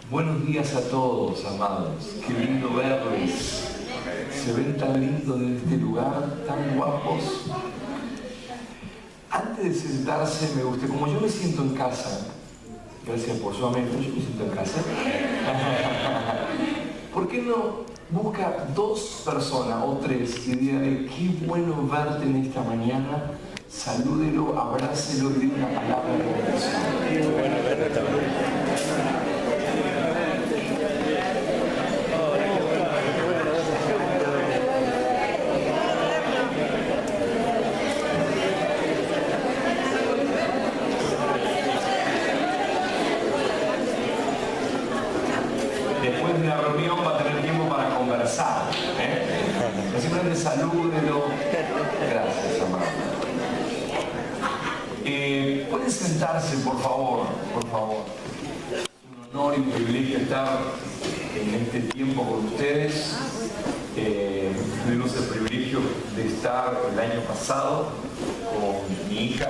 Buenos días a todos, amados. Qué lindo verles. Se ven tan lindos en este lugar, tan guapos. Antes de sentarse, me gusta, como yo me siento en casa, gracias por su amento, yo me siento en casa. ¿Por qué no busca dos personas o tres y dígale, qué bueno verte en esta mañana? Salúdelo, abrácelo y dé una palabra de bendición. Qué bueno verte también. Después de la reunión va a tener tiempo para conversar. Simplemente salúdelo. Gracias, amado. Pueden sentarse, por favor, por favor. Es un honor y un privilegio estar en este tiempo con ustedes. Tuvimos el privilegio de estar el año pasado con mi hija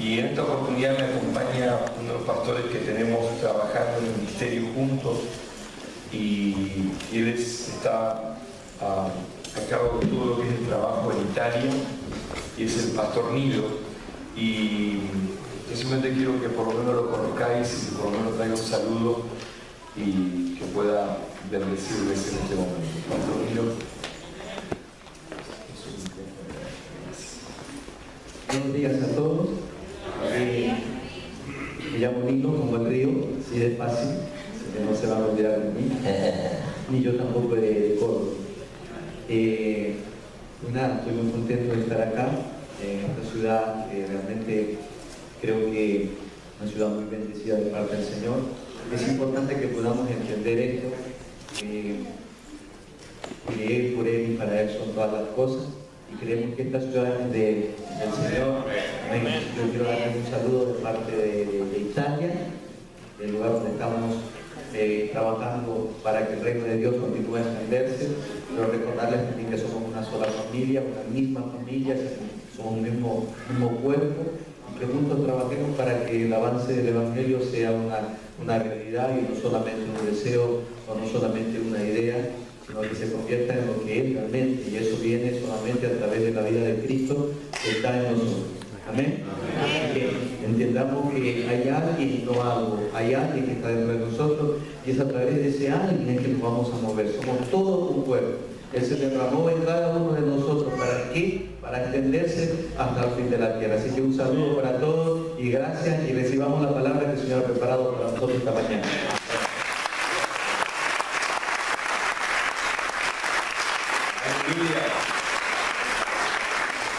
y en esta oportunidad me acompaña uno de los pastores que tenemos trabajando en el ministerio juntos y él está a cargo de todo lo que es el trabajo en Italia y es el pastor Nido. Y yo simplemente quiero que por lo menos lo conozcáis y que por lo menos traiga un saludo y que pueda bendecirles en este momento. Pastor Nido. Buenos días a todos. Me llamo Nino, como el río, así de fácil, así que no se van a olvidar de mí, ni yo tampoco de Córdoba. Nada, estoy muy contento de estar acá, en esta ciudad que realmente creo que es una ciudad muy bendecida de parte del Señor. Es importante que podamos entender esto, que Él, por Él y para Él son todas las cosas, y creemos que esta ciudad es del Señor. Yo quiero darles un saludo de parte de Italia, del lugar donde estamos trabajando para que el reino de Dios continúe a extenderse. Quiero recordarles también que somos una sola familia, una misma familia, somos un mismo cuerpo, y que juntos trabajemos para que el avance del Evangelio sea una realidad y no solamente un deseo o no solamente una idea, sino que se convierta en lo que es realmente, y eso viene solamente a través de la vida de Cristo que está en nosotros. Amén. Que entendamos que hay alguien, no algo, hay alguien que está dentro de nosotros, y es a través de ese alguien que nos vamos a mover. Somos todos un cuerpo. Él se derramó en cada uno de nosotros. ¿Para qué? Para extenderse hasta el fin de la tierra. Así que un saludo para todos y gracias, y recibamos la palabra que el Señor ha preparado para nosotros esta mañana.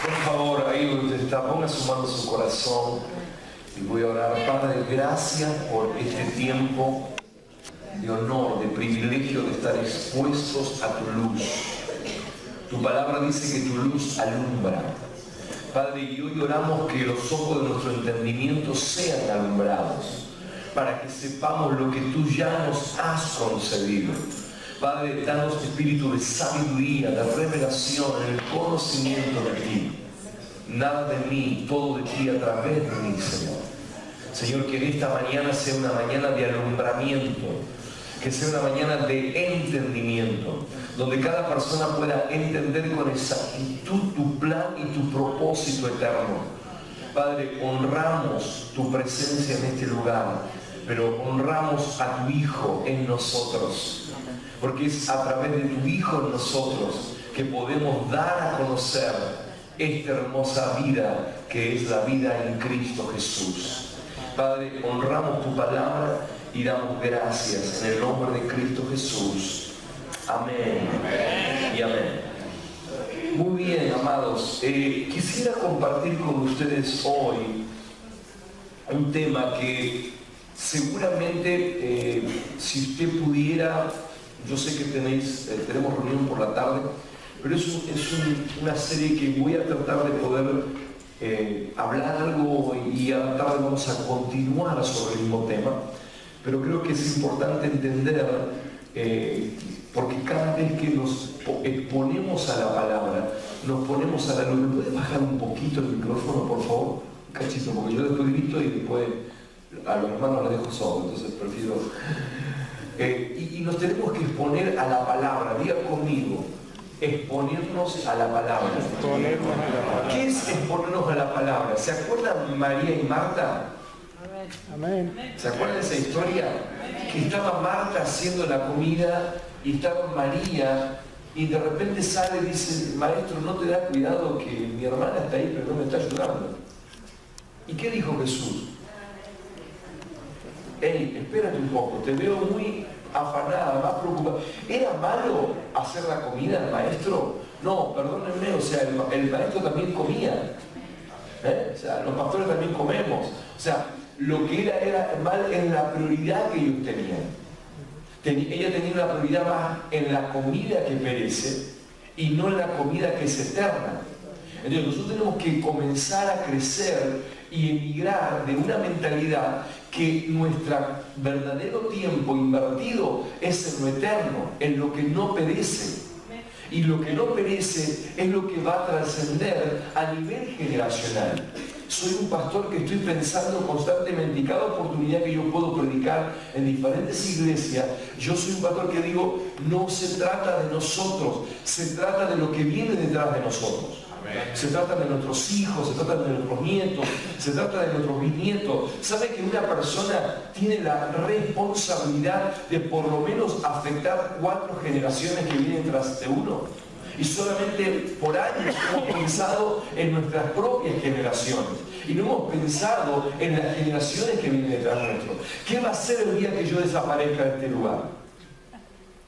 Por favor, ahí donde está, ponga su mano en su corazón y voy a orar. Padre, gracias por este tiempo de honor, de privilegio de estar expuestos a tu luz. Tu palabra dice que tu luz alumbra. Padre, y hoy oramos que los ojos de nuestro entendimiento sean alumbrados para que sepamos lo que tú ya nos has concedido. Padre, danos espíritu de sabiduría, de revelación, en el conocimiento de ti. Nada de mí, todo de ti a través de mí, Señor. Señor, que esta mañana sea una mañana de alumbramiento, que sea una mañana de entendimiento, donde cada persona pueda entender con exactitud tu plan y tu propósito eterno. Padre, honramos tu presencia en este lugar, pero honramos a tu Hijo en nosotros. Porque es a través de tu Hijo en nosotros que podemos dar a conocer esta hermosa vida que es la vida en Cristo Jesús. Padre, honramos tu palabra y damos gracias en el nombre de Cristo Jesús. Amén. Y amén. Muy bien, amados. Quisiera compartir con ustedes hoy un tema que seguramente si usted pudiera... Yo sé que tenemos reunión por la tarde, pero es una serie que voy a tratar de poder hablar algo y a la tarde vamos a continuar sobre el mismo tema. Pero creo que es importante entender, porque cada vez que nos exponemos a la palabra, nos ponemos a la luz. ¿Me puede bajar un poquito el micrófono, por favor? Un cachito, porque yo después grito y después a los hermanos les dejo solo, entonces prefiero... y nos tenemos que exponer a la palabra. Diga conmigo, exponernos a la palabra. ¿Qué es exponernos a la palabra? ¿Se acuerdan María y Marta? Amén. ¿Se acuerdan de esa historia? Que estaba Marta haciendo la comida y estaba María y de repente sale y dice, maestro, ¿no te da cuidado que mi hermana está ahí pero no me está ayudando? ¿Y qué dijo Jesús? Hey, espérate un poco, te veo muy afanada, más preocupada. ¿Era malo hacer la comida al maestro? No, perdónenme, o sea, el maestro también comía. O sea, los pastores también comemos. O sea, lo que era mal en la prioridad que ellos tenían. Ella tenía una prioridad más en la comida que perece y no en la comida que es eterna. Entonces nosotros tenemos que comenzar a crecer y emigrar de una mentalidad que nuestro verdadero tiempo invertido es en lo eterno, en lo que no perece. Y lo que no perece es lo que va a trascender a nivel generacional. Soy un pastor que estoy pensando constantemente y cada oportunidad que yo puedo predicar en diferentes iglesias, yo soy un pastor que digo, no se trata de nosotros, se trata de lo que viene detrás de nosotros. Se trata de nuestros hijos, se trata de nuestros nietos, se trata de nuestros bisnietos. ¿Sabe que una persona tiene la responsabilidad de por lo menos afectar 4 generaciones que vienen tras de uno? Y solamente por años hemos pensado en nuestras propias generaciones y no hemos pensado en las generaciones que vienen detrás nuestro. ¿Qué va a ser el día que yo desaparezca de este lugar?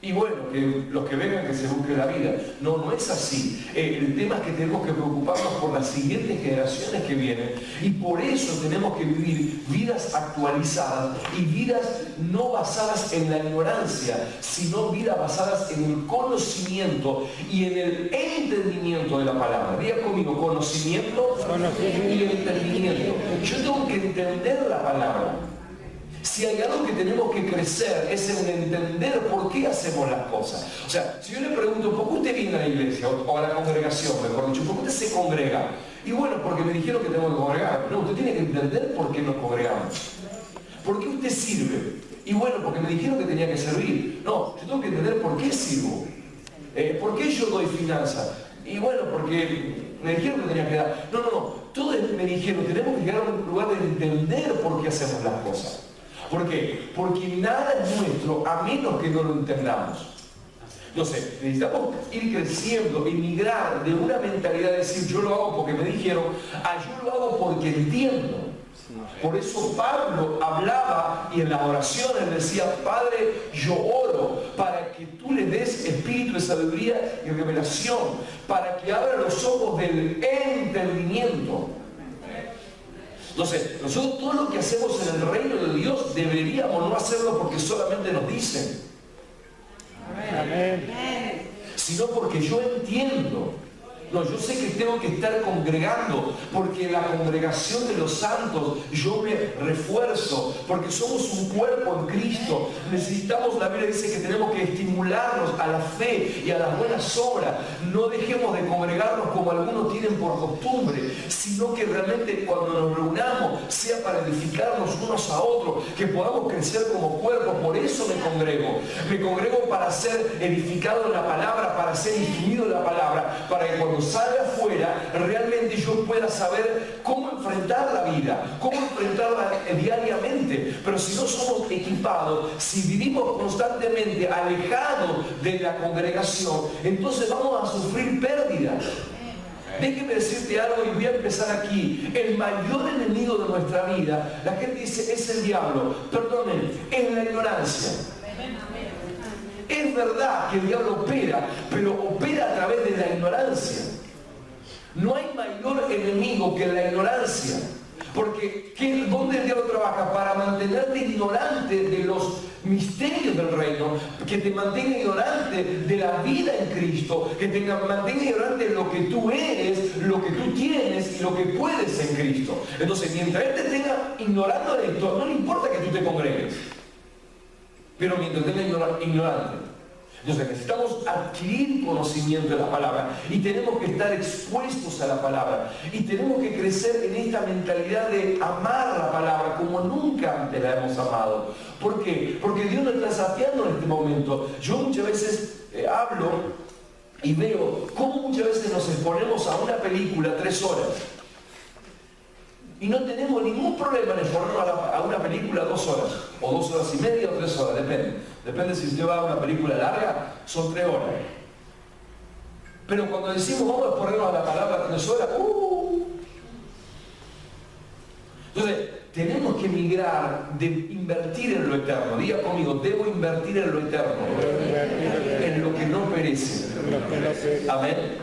Y bueno, que los que vengan que se busquen la vida. No, no es así. El tema es que tenemos que preocuparnos por las siguientes generaciones que vienen y por eso tenemos que vivir vidas actualizadas y vidas no basadas en la ignorancia, sino vidas basadas en el conocimiento y en el entendimiento de la palabra. Diga conmigo, conocimiento y entendimiento. Yo tengo que entender la palabra. Si hay algo que tenemos que crecer es en entender por qué hacemos las cosas. O sea, si yo le pregunto, ¿por qué usted viene a la iglesia o a la congregación, mejor dicho? ¿Por qué usted se congrega? Y bueno, porque me dijeron que tengo que congregar. No, usted tiene que entender por qué nos congregamos. ¿Por qué usted sirve? Y bueno, porque me dijeron que tenía que servir. No, yo tengo que entender por qué sirvo. ¿Por qué yo doy finanzas? Y bueno, porque me dijeron que tenía que dar. No. Todos me dijeron, tenemos que llegar a un lugar de entender por qué hacemos las cosas. ¿Por qué? Porque nada es nuestro a menos que no lo entendamos. Entonces, necesitamos ir creciendo, emigrar de una mentalidad de decir yo lo hago porque me dijeron, a yo lo hago porque entiendo. Por eso Pablo hablaba y en la oración él decía, Padre, yo oro para que tú le des espíritu de sabiduría y revelación, para que abra los ojos del entendimiento. Entonces, nosotros todo lo que hacemos en el reino de Dios deberíamos no hacerlo porque solamente nos dicen. Amén. Sino porque yo entiendo. No, yo sé que tengo que estar congregando porque en la congregación de los santos yo me refuerzo porque somos un cuerpo en Cristo. Necesitamos, la Biblia dice que tenemos que estimularnos a la fe y a las buenas obras. No dejemos de congregarnos como algunos tienen por costumbre, sino que realmente cuando nos reunamos sea para edificarnos unos a otros, que podamos crecer como cuerpo. Por eso me congrego. Me congrego para ser edificado en la palabra, para ser instruido en la palabra, para que cuando salga afuera realmente yo pueda saber cómo enfrentar la vida, cómo enfrentarla diariamente. Pero si no somos equipados, si vivimos constantemente alejados de la congregación, entonces vamos a sufrir pérdidas. Déjeme decirte algo y voy a empezar aquí. El mayor enemigo de nuestra vida, la gente dice, es el diablo. Perdonen, es la ignorancia. Es verdad que el diablo opera, pero opera a través de la ignorancia. No hay mayor enemigo que la ignorancia. Porque ¿dónde el diablo trabaja? Para mantenerte ignorante de los misterios del reino, que te mantenga ignorante de la vida en Cristo, que te mantenga ignorante de lo que tú eres, lo que tú tienes y lo que puedes en Cristo. Entonces, mientras Él te tenga ignorando de esto, no le importa que tú te congregues. Pero mientras tenga ignorante. Entonces necesitamos adquirir conocimiento de la palabra y tenemos que estar expuestos a la palabra y tenemos que crecer en esta mentalidad de amar la palabra como nunca antes la hemos amado. ¿Por qué? Porque Dios nos está desafiando en este momento. Yo muchas veces hablo y veo cómo muchas veces nos exponemos a una película 3 horas y no tenemos ningún problema en exponernos a una película 2 horas o 2 horas y media o 3 horas, depende si usted va a una película larga, son 3 horas, pero cuando decimos vamos a exponernos a la palabra 3 horas, entonces tenemos que migrar de invertir en lo eterno. Diga conmigo, debo invertir en lo eterno, en lo que no perece. Amén.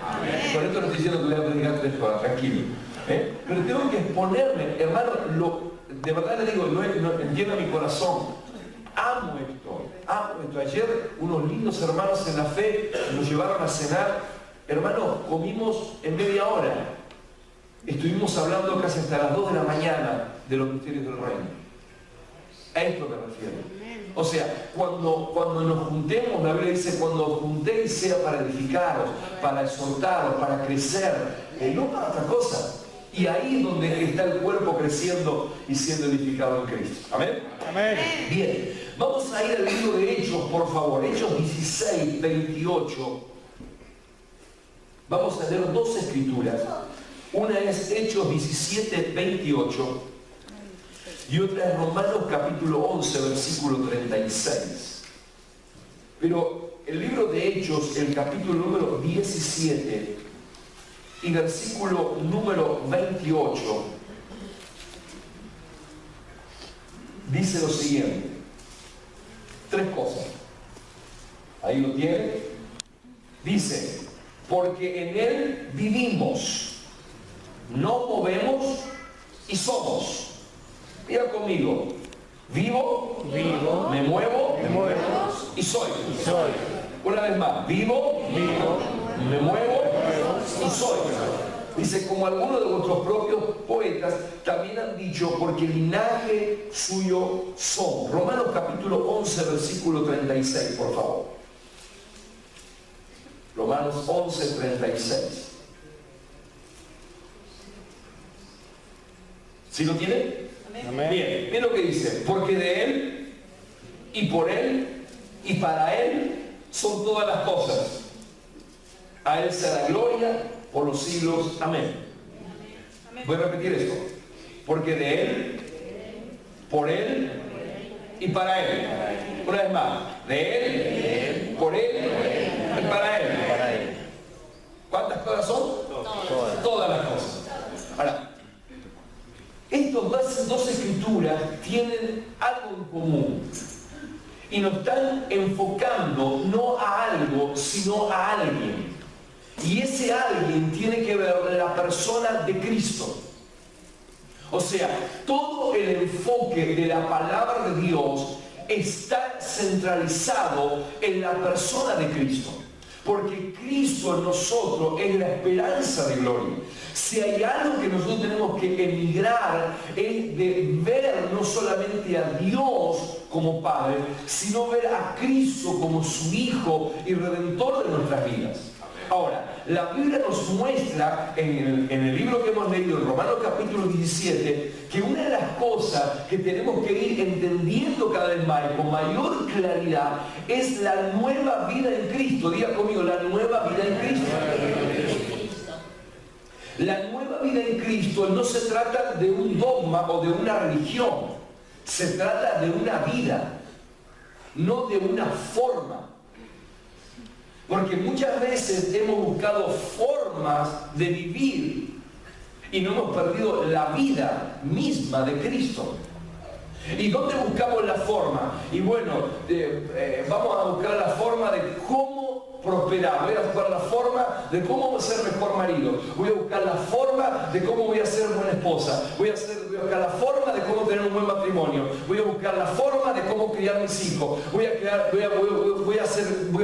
Por esto no estoy diciendo que voy a predicar 3 horas, tranquilo. Pero tengo que exponerme, hermano, de verdad le digo, no entienda mi corazón, amo esto. Ayer unos lindos hermanos en la fe nos llevaron a cenar, hermanos, comimos en media hora, estuvimos hablando casi hasta las 2 de la mañana de los misterios del reino. A esto me refiero. O sea, cuando nos juntemos, la Biblia dice, cuando os juntéis sea para edificaros, para exhortaros, para crecer, no para otra cosa. Y ahí es donde está el cuerpo creciendo y siendo edificado en Cristo. ¿Amén? Amén. Bien, vamos a ir al libro de Hechos, por favor. Hechos 16, 28. Vamos a leer 2 escrituras. Una es Hechos 17, 28. Y otra es Romanos capítulo 11, versículo 36. Pero el libro de Hechos, el capítulo número 17 y versículo número 28, dice lo siguiente. 3 cosas. Ahí lo tiene. Dice, porque en Él vivimos, nos movemos y somos. Diga conmigo, vivo, me muevo y soy. Una vez más, vivo, me muevo y soy. Dice, como algunos de vuestros propios poetas también han dicho, porque linaje suyo son. Romanos capítulo 11, versículo 36, por favor. Romanos 11, 36. ¿Sí lo tiene? Amén. Bien, miren lo que dice, porque de Él, y por Él, y para Él, son todas las cosas. A Él sea la gloria por los siglos. Amén. Voy a repetir esto. Porque de Él, por Él, y para Él. Una vez más, de Él, por Él, y para Él. ¿Cuántas cosas son? Todas las cosas. Ahora, estas 2 escrituras tienen algo en común y nos están enfocando no a algo, sino a alguien. Y ese alguien tiene que ver la persona de Cristo. O sea, todo el enfoque de la palabra de Dios está centralizado en la persona de Cristo. Porque Cristo en nosotros es la esperanza de gloria. Si hay algo que nosotros tenemos que emigrar es de ver no solamente a Dios como Padre, sino ver a Cristo como su Hijo y Redentor de nuestras vidas. Ahora, la Biblia nos muestra en el libro que hemos leído, en Romanos capítulo 17, que una de las cosas que tenemos que ir entendiendo cada vez más y con mayor claridad es la nueva vida en Cristo. Diga conmigo, la nueva vida en Cristo. La nueva vida en Cristo no se trata de un dogma o de una religión, se trata de una vida, no de una forma. Porque muchas veces hemos buscado formas de vivir y no hemos perdido la vida misma de Cristo. ¿Y dónde buscamos la forma? Y bueno, vamos a buscar la forma de cómo prosperar, voy a buscar la forma de cómo ser mejor marido, voy a buscar la forma de cómo voy a ser buena esposa, voy a buscar la forma de cómo tener un buen matrimonio, voy a buscar la forma de cómo criar mis hijos, voy a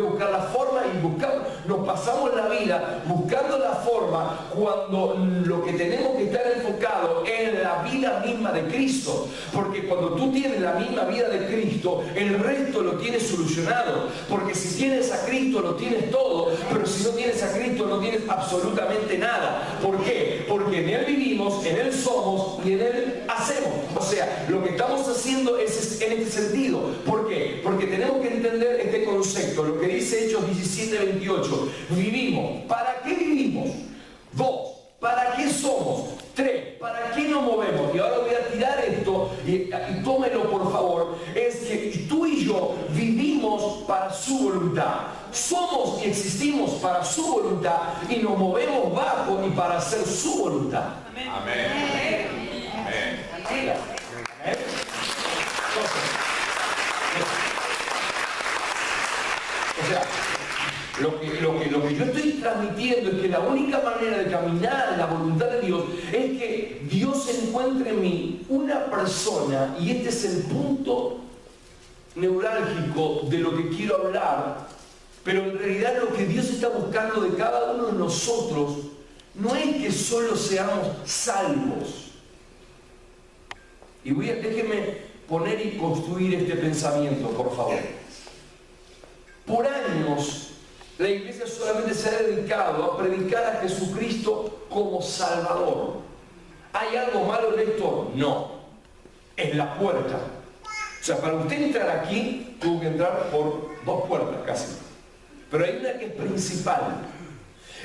buscar la forma y nos pasamos la vida buscando la forma cuando lo que tenemos que estar enfocado es en la vida misma de Cristo, porque cuando tú tienes la misma vida de Cristo, el resto lo tienes solucionado, porque si tienes a Cristo lo tienes todo, pero si no tienes a Cristo no tienes absolutamente nada. ¿Por qué? Porque en Él vivimos, en Él somos y en Él hacemos. O sea, lo que estamos haciendo es en este sentido. ¿Por qué? Porque tenemos que entender este concepto, lo que dice Hechos 17:28. Vivimos. ¿Para qué vivimos? 2. ¿Para qué somos? 3. ¿Para qué nos movemos? Y ahora voy a tirar esto y tómelo por favor. Es que tú y yo vivimos para su voluntad. Somos y existimos para su voluntad y nos movemos bajo y para hacer su voluntad. Amén. Amén. Amén. Amén. O sea, lo que yo estoy transmitiendo es que la única manera de caminar en la voluntad de Dios es que Dios encuentre en mí una persona, y este es el punto neurálgico de lo que quiero hablar, pero en realidad lo que Dios está buscando de cada uno de nosotros no es que solo seamos salvos. Y déjenme poner y construir este pensamiento, por favor. Por años la iglesia solamente se ha dedicado a predicar a Jesucristo como Salvador. ¿Hay algo malo en esto? No. Es la puerta. O sea, para usted entrar aquí, tuvo que entrar por 2 puertas casi. Pero hay una que es principal.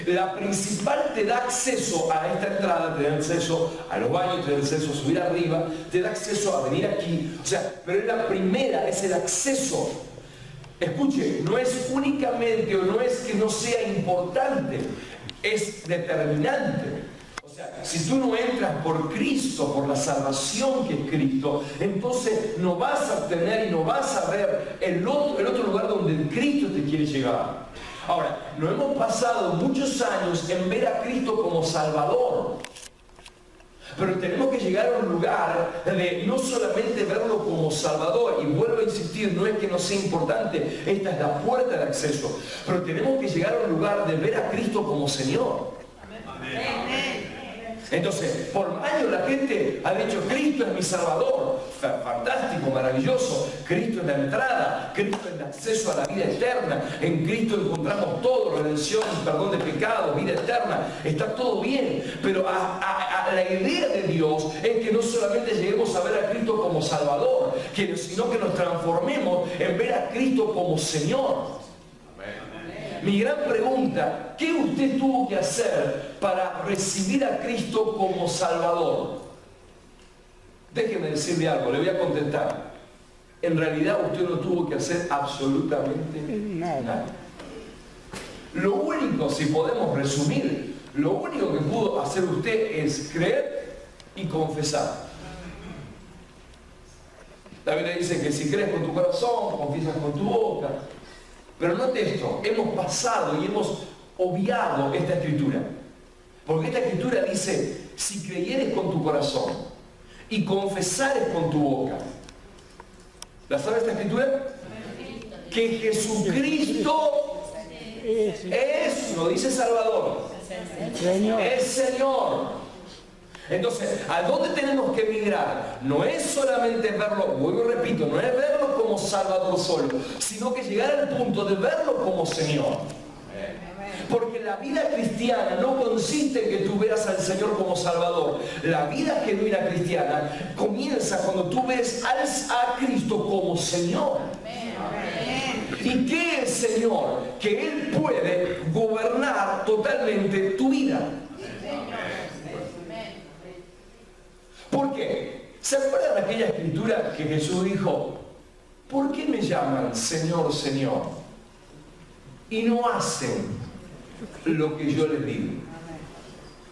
La principal te da acceso a esta entrada, te da acceso a los baños, te da acceso a subir arriba, te da acceso a venir aquí. O sea, pero es la primera, es el acceso. Escuche, no es únicamente o no es que no sea importante, es determinante. O sea, si tú no entras por Cristo, por la salvación que es Cristo, entonces no vas a obtener y no vas a ver el otro lugar donde Cristo te quiere llevar. Ahora, nos hemos pasado muchos años en ver a Cristo como Salvador. Pero tenemos que llegar a un lugar de no solamente verlo como Salvador, y vuelvo a insistir, no es que no sea importante, esta es la puerta de acceso, pero tenemos que llegar a un lugar de ver a Cristo como Señor. Amén. Entonces, por años la gente ha dicho, Cristo es mi Salvador. Fantástico, maravilloso. Cristo es la entrada, Cristo es el acceso a la vida eterna. En Cristo encontramos todo, redención, perdón de pecados, vida eterna. Está todo bien. Pero la idea de Dios es que no solamente lleguemos a ver a Cristo como Salvador, sino que nos transformemos en ver a Cristo como Señor. Mi gran pregunta, ¿qué usted tuvo que hacer para recibir a Cristo como Salvador? Déjeme decirle algo, le voy a contestar. En realidad usted no tuvo que hacer absolutamente nada. Lo único, si podemos resumir, lo único que pudo hacer usted es creer y confesar. La Biblia dice que si crees con tu corazón, confiesas con tu boca. Pero note esto, hemos pasado y hemos obviado esta escritura. Porque esta escritura dice, si creyeres con tu corazón y confesares con tu boca. ¿La sabe esta escritura? Que Jesucristo es, lo dice Salvador, es Señor. Entonces, ¿a dónde tenemos que migrar? No es solamente verlo, vuelvo y repito, no es verlo como Salvador solo, sino que llegar al punto de verlo como Señor. Porque la vida cristiana no consiste en que tú veas al Señor como Salvador. La vida genuina cristiana comienza cuando tú ves a Cristo como Señor. ¿Y qué es Señor? Que Él puede gobernar totalmente tu vida. ¿Por qué? ¿Se acuerdan de aquella escritura que Jesús dijo? ¿Por qué me llaman Señor, Señor? Y no hacen lo que yo les digo.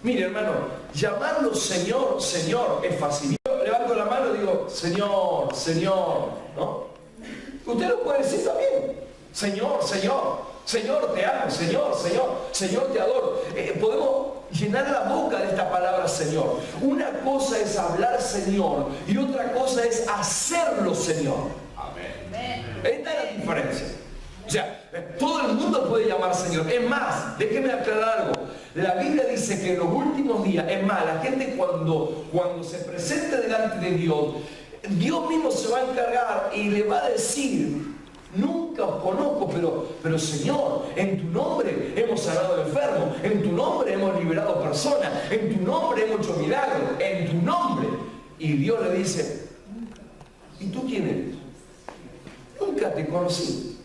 Mire, hermano, llamarlo Señor, Señor es fácil. Yo levanto la mano y digo, Señor, Señor, ¿no? Usted lo puede decir también. Señor, Señor. Señor, te amo, Señor, Señor, te adoro. Podemos llenar la boca de esta palabra Señor. Una cosa es hablar Señor y otra cosa es hacerlo Señor. Amén. Esta es la diferencia. O sea, todo el mundo puede llamar Señor. Es más, déjeme aclarar algo. La Biblia dice que en los últimos días, es más, la gente cuando se presente delante de Dios, Dios mismo se va a encargar y le va a decir: nunca os conozco, pero Señor, en tu nombre hemos sanado enfermos, en tu nombre hemos liberado personas, en tu nombre hemos hecho milagros, en tu nombre. Y Dios le dice: ¿y tú quién eres? Nunca te conocí.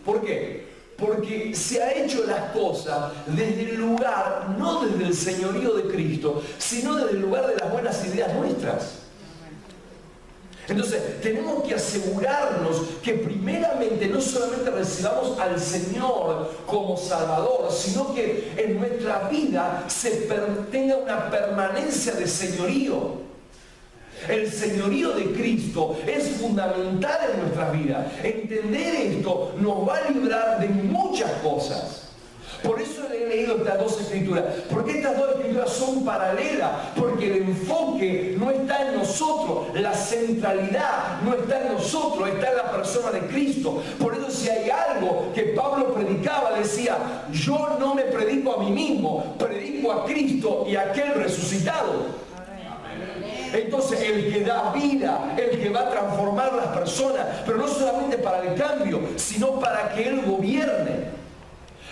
¿Por qué? Porque se ha hecho las cosas desde el lugar, no desde el señorío de Cristo, sino desde el lugar de las buenas ideas nuestras. Entonces, tenemos que asegurarnos que primeramente no solamente recibamos al Señor como Salvador, sino que en nuestra vida tenga una permanencia de señorío. El señorío de Cristo es fundamental en nuestras vidas. Entender esto nos va a librar de muchas cosas. Por eso he leído estas dos escrituras, porque estas dos escrituras son paralelas, porque el enfoque no está en nosotros, la centralidad no está en nosotros, está en la persona de Cristo. Por eso si hay algo que Pablo predicaba, decía: yo no me predico a mí mismo, predico a Cristo y a aquel resucitado. Entonces el que da vida, el que va a transformar las personas, pero no solamente para el cambio, sino para que Él gobierne.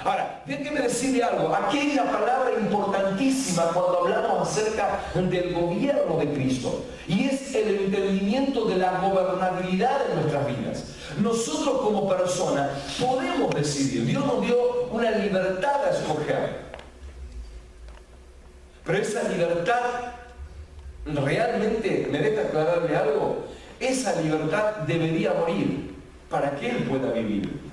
Ahora, déjeme decirle algo. Aquí hay una palabra importantísima cuando hablamos acerca del gobierno de Cristo, y es el entendimiento de la gobernabilidad de nuestras vidas. Nosotros como personas podemos decidir. Dios nos dio una libertad a escoger, pero esa libertad realmente, me deja aclararle algo, esa libertad debería morir para que Él pueda vivir.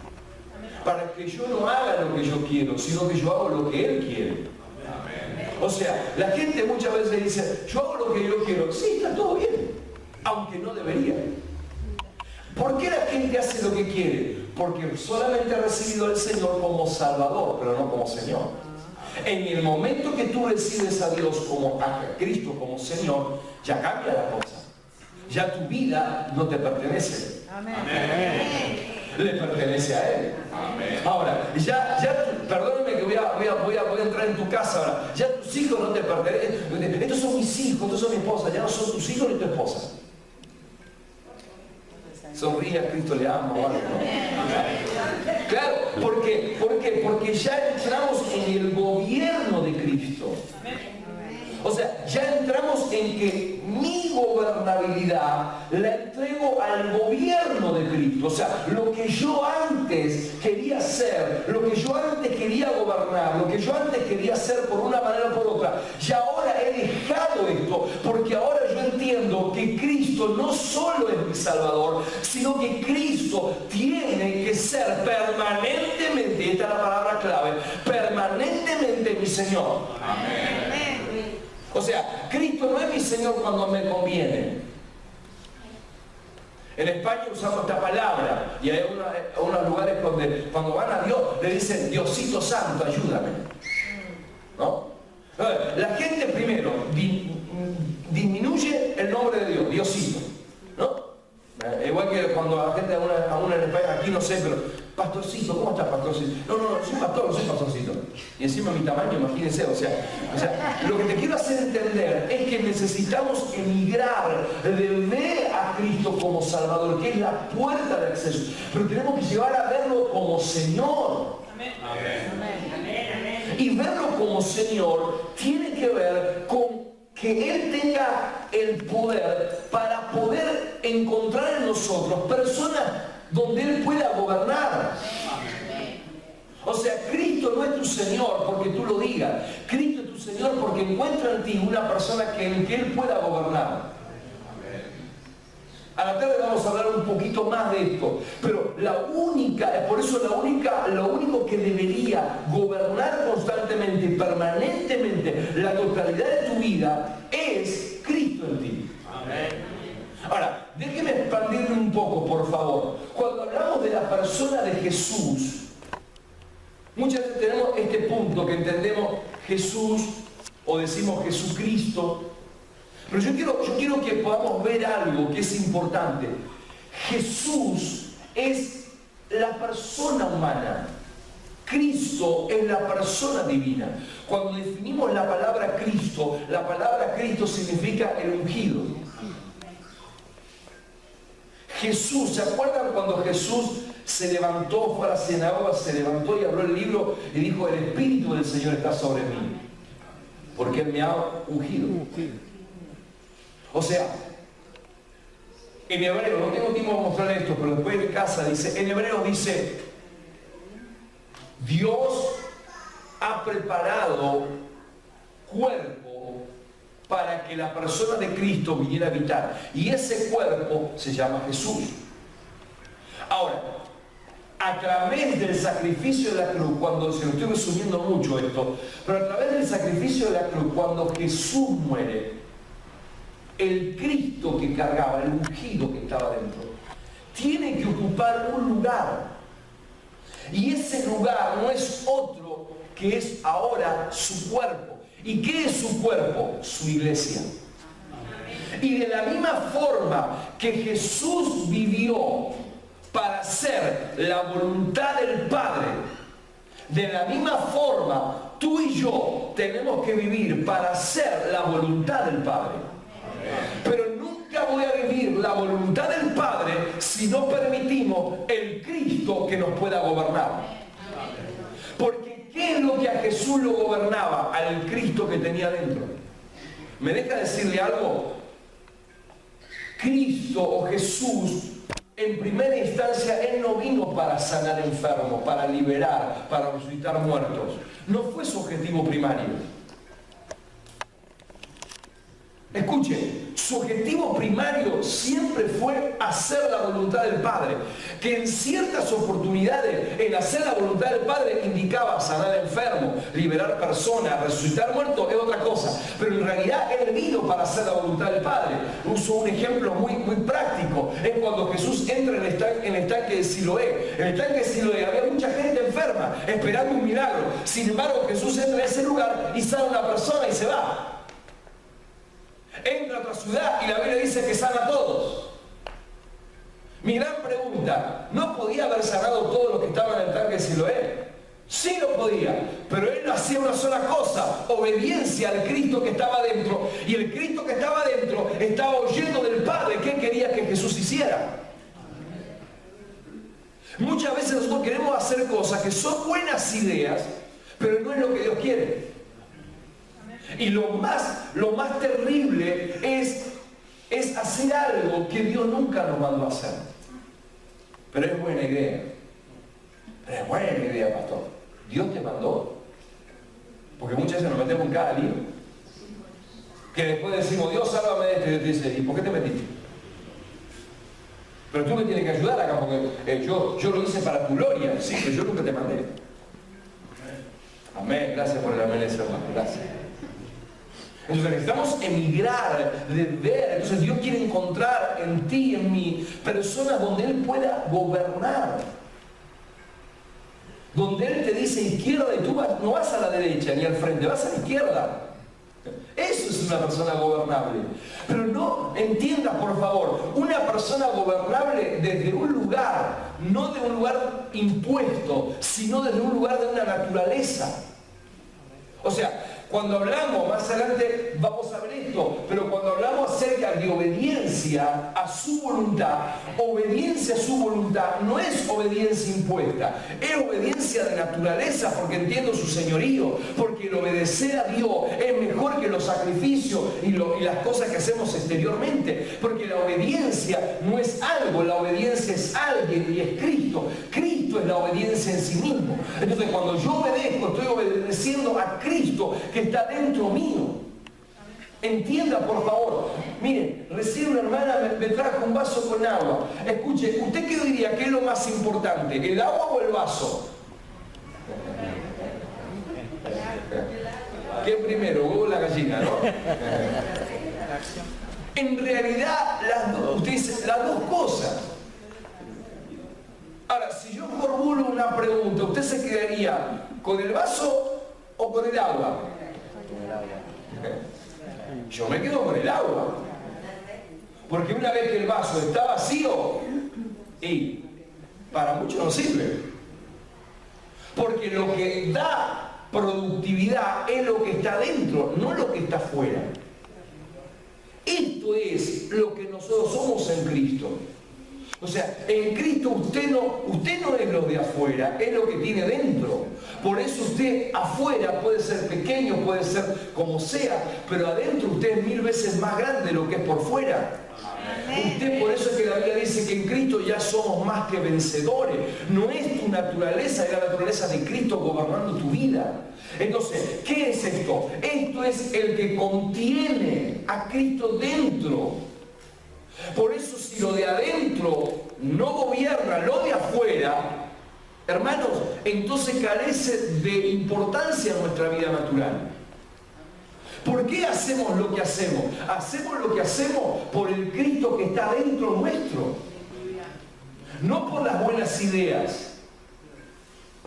Para que yo no haga lo que yo quiero, sino que yo hago lo que Él quiere. O sea, la gente muchas veces dice: yo hago lo que yo quiero. Sí, está todo bien, aunque no debería. ¿Por qué la gente hace lo que quiere? Porque solamente ha recibido al Señor como Salvador, pero no como Señor. En el momento que tú recibes a Dios a Cristo como Señor, ya cambia la cosa. Ya tu vida no te pertenece. Amén. Le pertenece a Él. Amén. Ahora, perdóneme que voy a entrar en tu casa ahora. Ya tus hijos no te pertenecen. Estos son mis hijos, estos son mi esposa. Ya no son tus hijos ni tu esposa. Sonríe, a Cristo le amo. ¿Vale? ¿No? Claro, porque ya entramos en el gobierno de Cristo. O sea, ya entramos en que mi gobernabilidad la entrego al gobierno de Cristo. O sea, lo que yo antes quería hacer, lo que yo antes quería gobernar, lo que yo antes quería hacer por una manera o por otra, ya ahora he dejado esto, porque ahora yo entiendo que Cristo no solo es mi Salvador, sino que Cristo tiene que ser permanentemente, esta es la palabra clave, permanentemente mi Señor. Amén. O sea, Cristo no es mi Señor cuando me conviene. En España usamos esta palabra y hay unos lugares donde cuando van a Dios le dicen: Diosito Santo, ayúdame. ¿No? La gente primero disminuye el nombre de Dios, Diosito. ¿No? Igual que cuando la gente a una en España, aquí no sé, pero pastorcito, ¿cómo estás, pastorcito? No, soy pastor, no soy pastorcito. Y encima mi tamaño, imagínense, o sea, lo que te quiero hacer entender es que necesitamos emigrar de ver a Cristo como Salvador, que es la puerta de acceso, pero tenemos que llevar a verlo como Señor. Amén. Amén. Y verlo como Señor tiene que ver con que Él tenga el poder para poder encontrar en nosotros personas donde Él pueda gobernar. O sea, Cristo no es tu Señor porque tú lo digas. Cristo es tu Señor porque encuentra en ti una persona en que Él pueda gobernar. A la tarde vamos a hablar un poquito más de esto, pero por eso lo único que debería gobernar constantemente y permanentemente la totalidad de tu vida es Cristo en ti. Amén. Ahora, déjeme expandirme un poco, por favor. Cuando hablamos de la persona de Jesús, Muchas veces tenemos este punto que entendemos Jesús o decimos Jesucristo, pero yo quiero que podamos ver algo que es importante. Jesús es la persona humana. Cristo es la persona divina. Cuando definimos la palabra Cristo significa el ungido. Jesús, ¿se acuerdan cuando Jesús se levantó, fue a la sinagoga, se levantó y abrió el libro y dijo: el Espíritu del Señor está sobre mí, porque Él me ha ungido? O sea, en hebreo, no tengo tiempo de mostrar esto, pero después en casa dice, en hebreo dice, Dios ha preparado cuerpo para que la persona de Cristo viniera a habitar. Y ese cuerpo se llama Jesús. Ahora, a través del sacrificio de la cruz, cuando, se lo estoy resumiendo mucho esto, pero a través del sacrificio de la cruz, cuando Jesús muere, el Cristo que cargaba, el ungido que estaba dentro, tiene que ocupar un lugar. Y ese lugar no es otro que es ahora su cuerpo. ¿Y qué es su cuerpo? Su iglesia. Y de la misma forma que Jesús vivió para hacer la voluntad del Padre, de la misma forma tú y yo tenemos que vivir para hacer la voluntad del Padre. Pero nunca voy a vivir la voluntad del Padre si no permitimos el Cristo que nos pueda gobernar. Porque ¿qué es lo que a Jesús lo gobernaba? Al Cristo que tenía dentro. ¿Me deja decirle algo? Cristo o Jesús, en primera instancia, Él no vino para sanar enfermos, para liberar, para resucitar muertos. No fue su objetivo primario. Escuche, su objetivo primario siempre fue hacer la voluntad del Padre, que en ciertas oportunidades el hacer la voluntad del Padre indicaba sanar enfermos, liberar personas, resucitar muertos, es otra cosa, pero en realidad Él vino para hacer la voluntad del Padre. Uso un ejemplo muy práctico, es cuando Jesús entra en el estanque de Siloé. En el estanque de Siloé había mucha gente enferma, esperando un milagro. Sin embargo, Jesús entra en ese lugar y sana a una persona y se va. Entra a otra ciudad y la Biblia dice que sana a todos. Mi gran pregunta, ¿no podía haber sanado todos los que estaban en el tanque de Siloé? Sí lo podía, pero él hacía una sola cosa: obediencia al Cristo que estaba dentro. Y el Cristo que estaba dentro estaba oyendo del Padre qué quería que Jesús hiciera. Muchas veces nosotros queremos hacer cosas que son buenas ideas, pero no es lo que Dios quiere. Y lo más terrible es hacer algo que Dios nunca nos mandó a hacer. Pero es buena idea. Pero es buena idea, pastor. ¿Dios te mandó? Porque muchas veces nos metemos en cada lío. Que después decimos, Dios, sálvame de esto. Y Dios te dice, ¿y por qué te metiste? Pero tú me tienes que ayudar acá, porque yo lo hice para tu gloria. Sí, pero yo nunca te mandé. Amén. Gracias por el amén, hermano. Gracias. Entonces necesitamos emigrar de ver. Entonces Dios quiere encontrar en ti y en mí personas donde Él pueda gobernar, donde Él te dice izquierda y tú no vas a la derecha ni al frente, vas a la izquierda. Eso es una persona gobernable. Pero no entienda, por favor, una persona gobernable desde un lugar, no de un lugar impuesto, sino desde un lugar de una naturaleza. O sea, cuando hablamos, más adelante vamos a ver esto, pero cuando hablamos acerca de obediencia a su voluntad, obediencia a su voluntad no es obediencia impuesta, es obediencia de naturaleza, porque entiendo su señorío, porque el obedecer a Dios es mejor que los sacrificios y las cosas que hacemos exteriormente, porque la obediencia no es algo, la obediencia es alguien y es Cristo. Cristo es la obediencia en sí mismo. Entonces cuando yo obedezco, estoy obedeciendo a Cristo que está dentro mío. Entienda, por favor. Miren, recién una hermana me trajo un vaso con agua. Escuche, ¿usted qué diría que es lo más importante? ¿El agua o el vaso? ¿Qué primero? ¿Huevo o la gallina, no? En realidad, usted dice las dos cosas. Ahora, si yo formulo una pregunta, ¿usted se quedaría con el vaso o con el agua? Con el agua. Yo me quedo con el agua. Porque una vez que el vaso está vacío, y para mucho no sirve. Porque lo que da productividad es lo que está dentro, no lo que está afuera. Esto es lo que nosotros somos en Cristo. O sea, en Cristo usted no es lo de afuera, es lo que tiene dentro. Por eso usted afuera puede ser pequeño, puede ser como sea, pero adentro usted es 1000 veces más grande de lo que es por fuera. Usted, por eso es que la Biblia dice que en Cristo ya somos más que vencedores. No es tu naturaleza, es la naturaleza de Cristo gobernando tu vida. Entonces, ¿qué es esto? Esto es el que contiene a Cristo dentro. Por eso, si lo de adentro no gobierna lo de afuera, hermanos, entonces carece de importancia en nuestra vida natural. ¿Por qué hacemos lo que hacemos? Hacemos lo que hacemos por el Cristo que está dentro nuestro. No por las buenas ideas.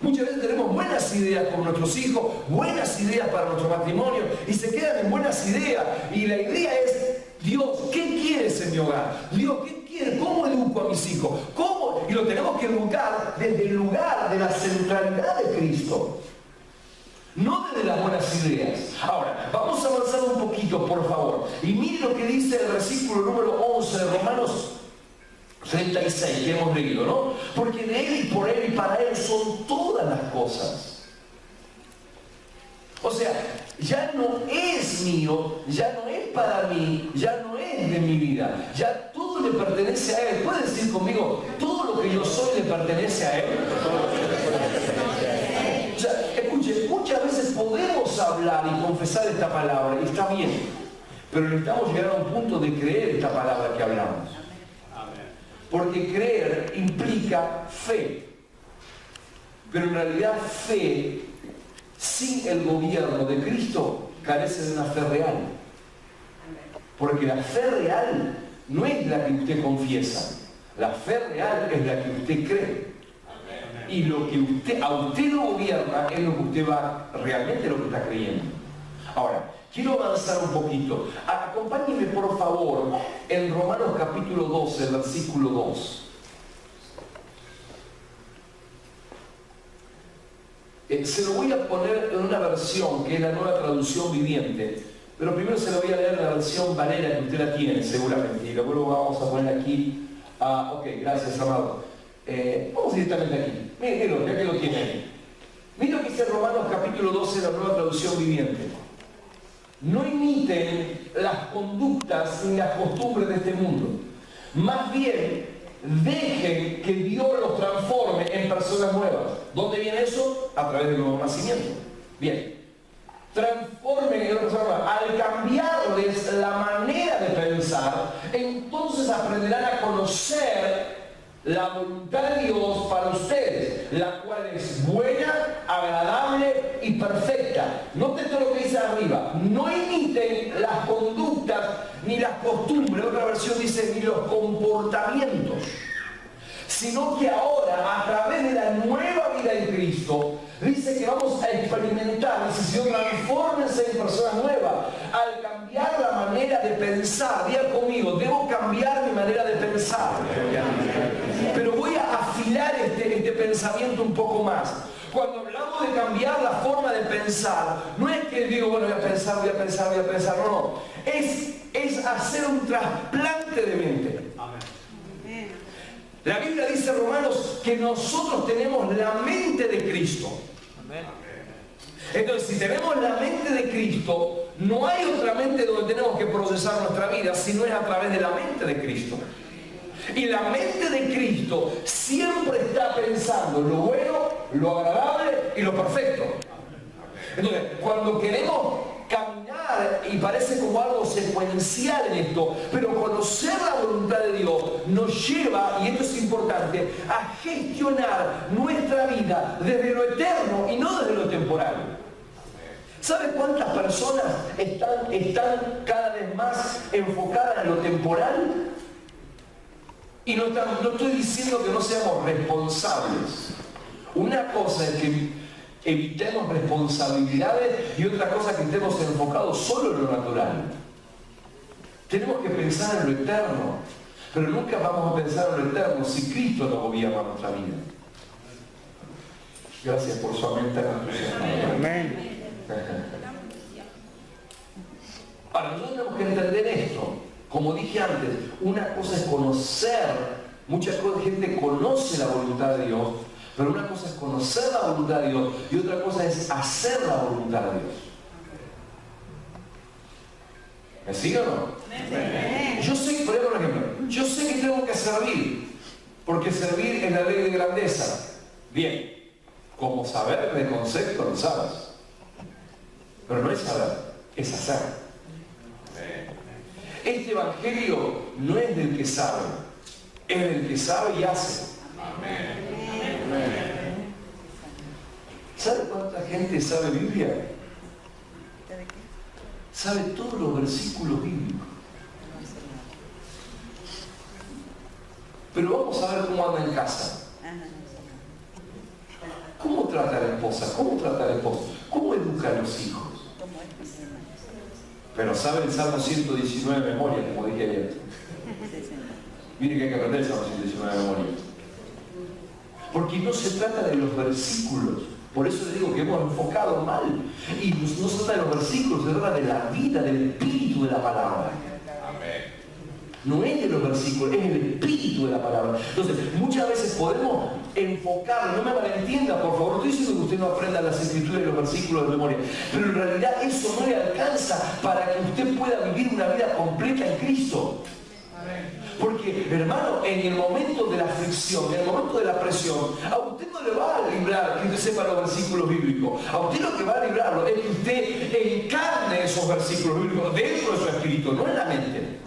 Muchas veces tenemos buenas ideas con nuestros hijos, buenas ideas para nuestro matrimonio, y se quedan en buenas ideas. Y la idea es, Dios, ¿qué quieres en mi hogar? Dios, ¿qué quieres? ¿Cómo educo a mis hijos? ¿Cómo? Y lo tenemos que educar desde el lugar de la centralidad de Cristo. No desde las buenas ideas. Ahora, vamos a avanzar un poquito, por favor. Y mire lo que dice el versículo número 11 de Romanos 36, que hemos leído, ¿no? Porque de Él y por Él y para Él son todas las cosas. O sea, ya no es mío, ya no es para mí, ya no es de mi vida. Ya todo le pertenece a Él. ¿Puede decir conmigo, todo lo que yo soy le pertenece a Él? O sea, escuche, muchas veces podemos hablar y confesar esta palabra, y está bien, pero necesitamos llegar a un punto de creer esta palabra que hablamos. Porque creer implica fe, pero en realidad fe sin el gobierno de Cristo carece de una fe real. Porque la fe real no es la que usted confiesa, la fe real es la que usted cree. Y lo que a usted lo gobierna es lo que usted va, realmente lo que está creyendo. Ahora, quiero avanzar un poquito. Acompáñenme por favor en Romanos capítulo 12, versículo 2. Se lo voy a poner en una versión que es la Nueva Traducción Viviente, pero primero se lo voy a leer en la versión Valera, que usted la tiene seguramente, y luego vamos a poner aquí. Ok, gracias, amado. Vamos directamente aquí. Mírenlo, ya que lo tiene ahí. Miren lo que dice Romanos capítulo 12, la Nueva Traducción Viviente. No imiten las conductas ni las costumbres de este mundo. Más bien, dejen que Dios los transforme en personas nuevas. ¿Dónde viene eso? A través del nuevo nacimiento. Bien. Transformen en personas nuevas. Al cambiarles la manera de pensar, entonces aprenderán a conocer la voluntad de Dios para ustedes, la cual es buena, agradable y perfecta. Noten todo lo que dice arriba. No imiten las conductas ni las costumbres, otra versión dice ni los comportamientos, sino que ahora, a través de la nueva vida en Cristo, dice que vamos a experimentar, dice, transfórmense en personas nuevas, al cambiar la manera de pensar. Diga conmigo, debo cambiar mi manera de pensar. Pero voy a afilar este pensamiento un poco más. Cuando hablamos de cambiar la forma de pensar, no es que digo, bueno, voy a pensar, no. Es hacer un trasplante de mente. Amén. La Biblia dice, Romanos, que nosotros tenemos la mente de Cristo. Amén. Entonces, si tenemos la mente de Cristo, no hay otra mente donde tenemos que procesar nuestra vida, sino es a través de la mente de Cristo. Y la mente de Cristo siempre está pensando lo bueno, lo agradable y lo perfecto. Entonces, cuando queremos caminar, y parece como algo secuencial en esto, pero conocer la voluntad de Dios nos lleva, y esto es importante, a gestionar nuestra vida desde lo eterno y no desde lo temporal. ¿Sabe cuántas personas están cada vez más enfocadas en lo temporal? Y no estoy diciendo que no seamos responsables. Una cosa es que evitemos responsabilidades y otra cosa que estemos enfocados solo en lo natural. Tenemos que pensar en lo eterno, pero nunca vamos a pensar en lo eterno si Cristo no gobierna nuestra vida. Gracias por su amén. Amén. Ahora, nosotros tenemos que entender esto. Como dije antes, una cosa es conocer, mucha gente conoce la voluntad de Dios, pero una cosa es conocer la voluntad de Dios y otra cosa es hacer la voluntad de Dios. ¿Me sigue o no? Yo sé, por ejemplo, yo sé que tengo que servir, porque servir es la ley de grandeza. Bien, como saber de concepto lo sabes, pero no es saber, es hacer. Este evangelio no es del que sabe, es del que sabe y hace. ¿Sabe cuánta gente sabe Biblia? Sabe todos los versículos bíblicos. Pero vamos a ver cómo anda en casa. ¿Cómo trata a la esposa? ¿Cómo trata al esposo? ¿Cómo educa a los hijos? Pero sabe el Salmo 119 de memoria, como dije ayer. Mire que hay que aprender el Salmo 119 de memoria. Porque no se trata de los versículos. Por eso les digo que hemos enfocado mal. Y no se trata de los versículos, se trata de la vida, del espíritu de la palabra. No es de los versículos, es el espíritu de la palabra. Entonces, muchas veces podemos enfocar, no me malentienda, por favor, estoy diciendo que usted no aprenda las escrituras y los versículos de memoria, pero en realidad eso no le alcanza para que usted pueda vivir una vida completa en Cristo. Porque, hermano, en el momento de la aflicción, en el momento de la presión, a usted no le va a librar que usted sepa los versículos bíblicos. A usted lo que va a librarlo es que usted encarne esos versículos bíblicos dentro de su espíritu, no en la mente.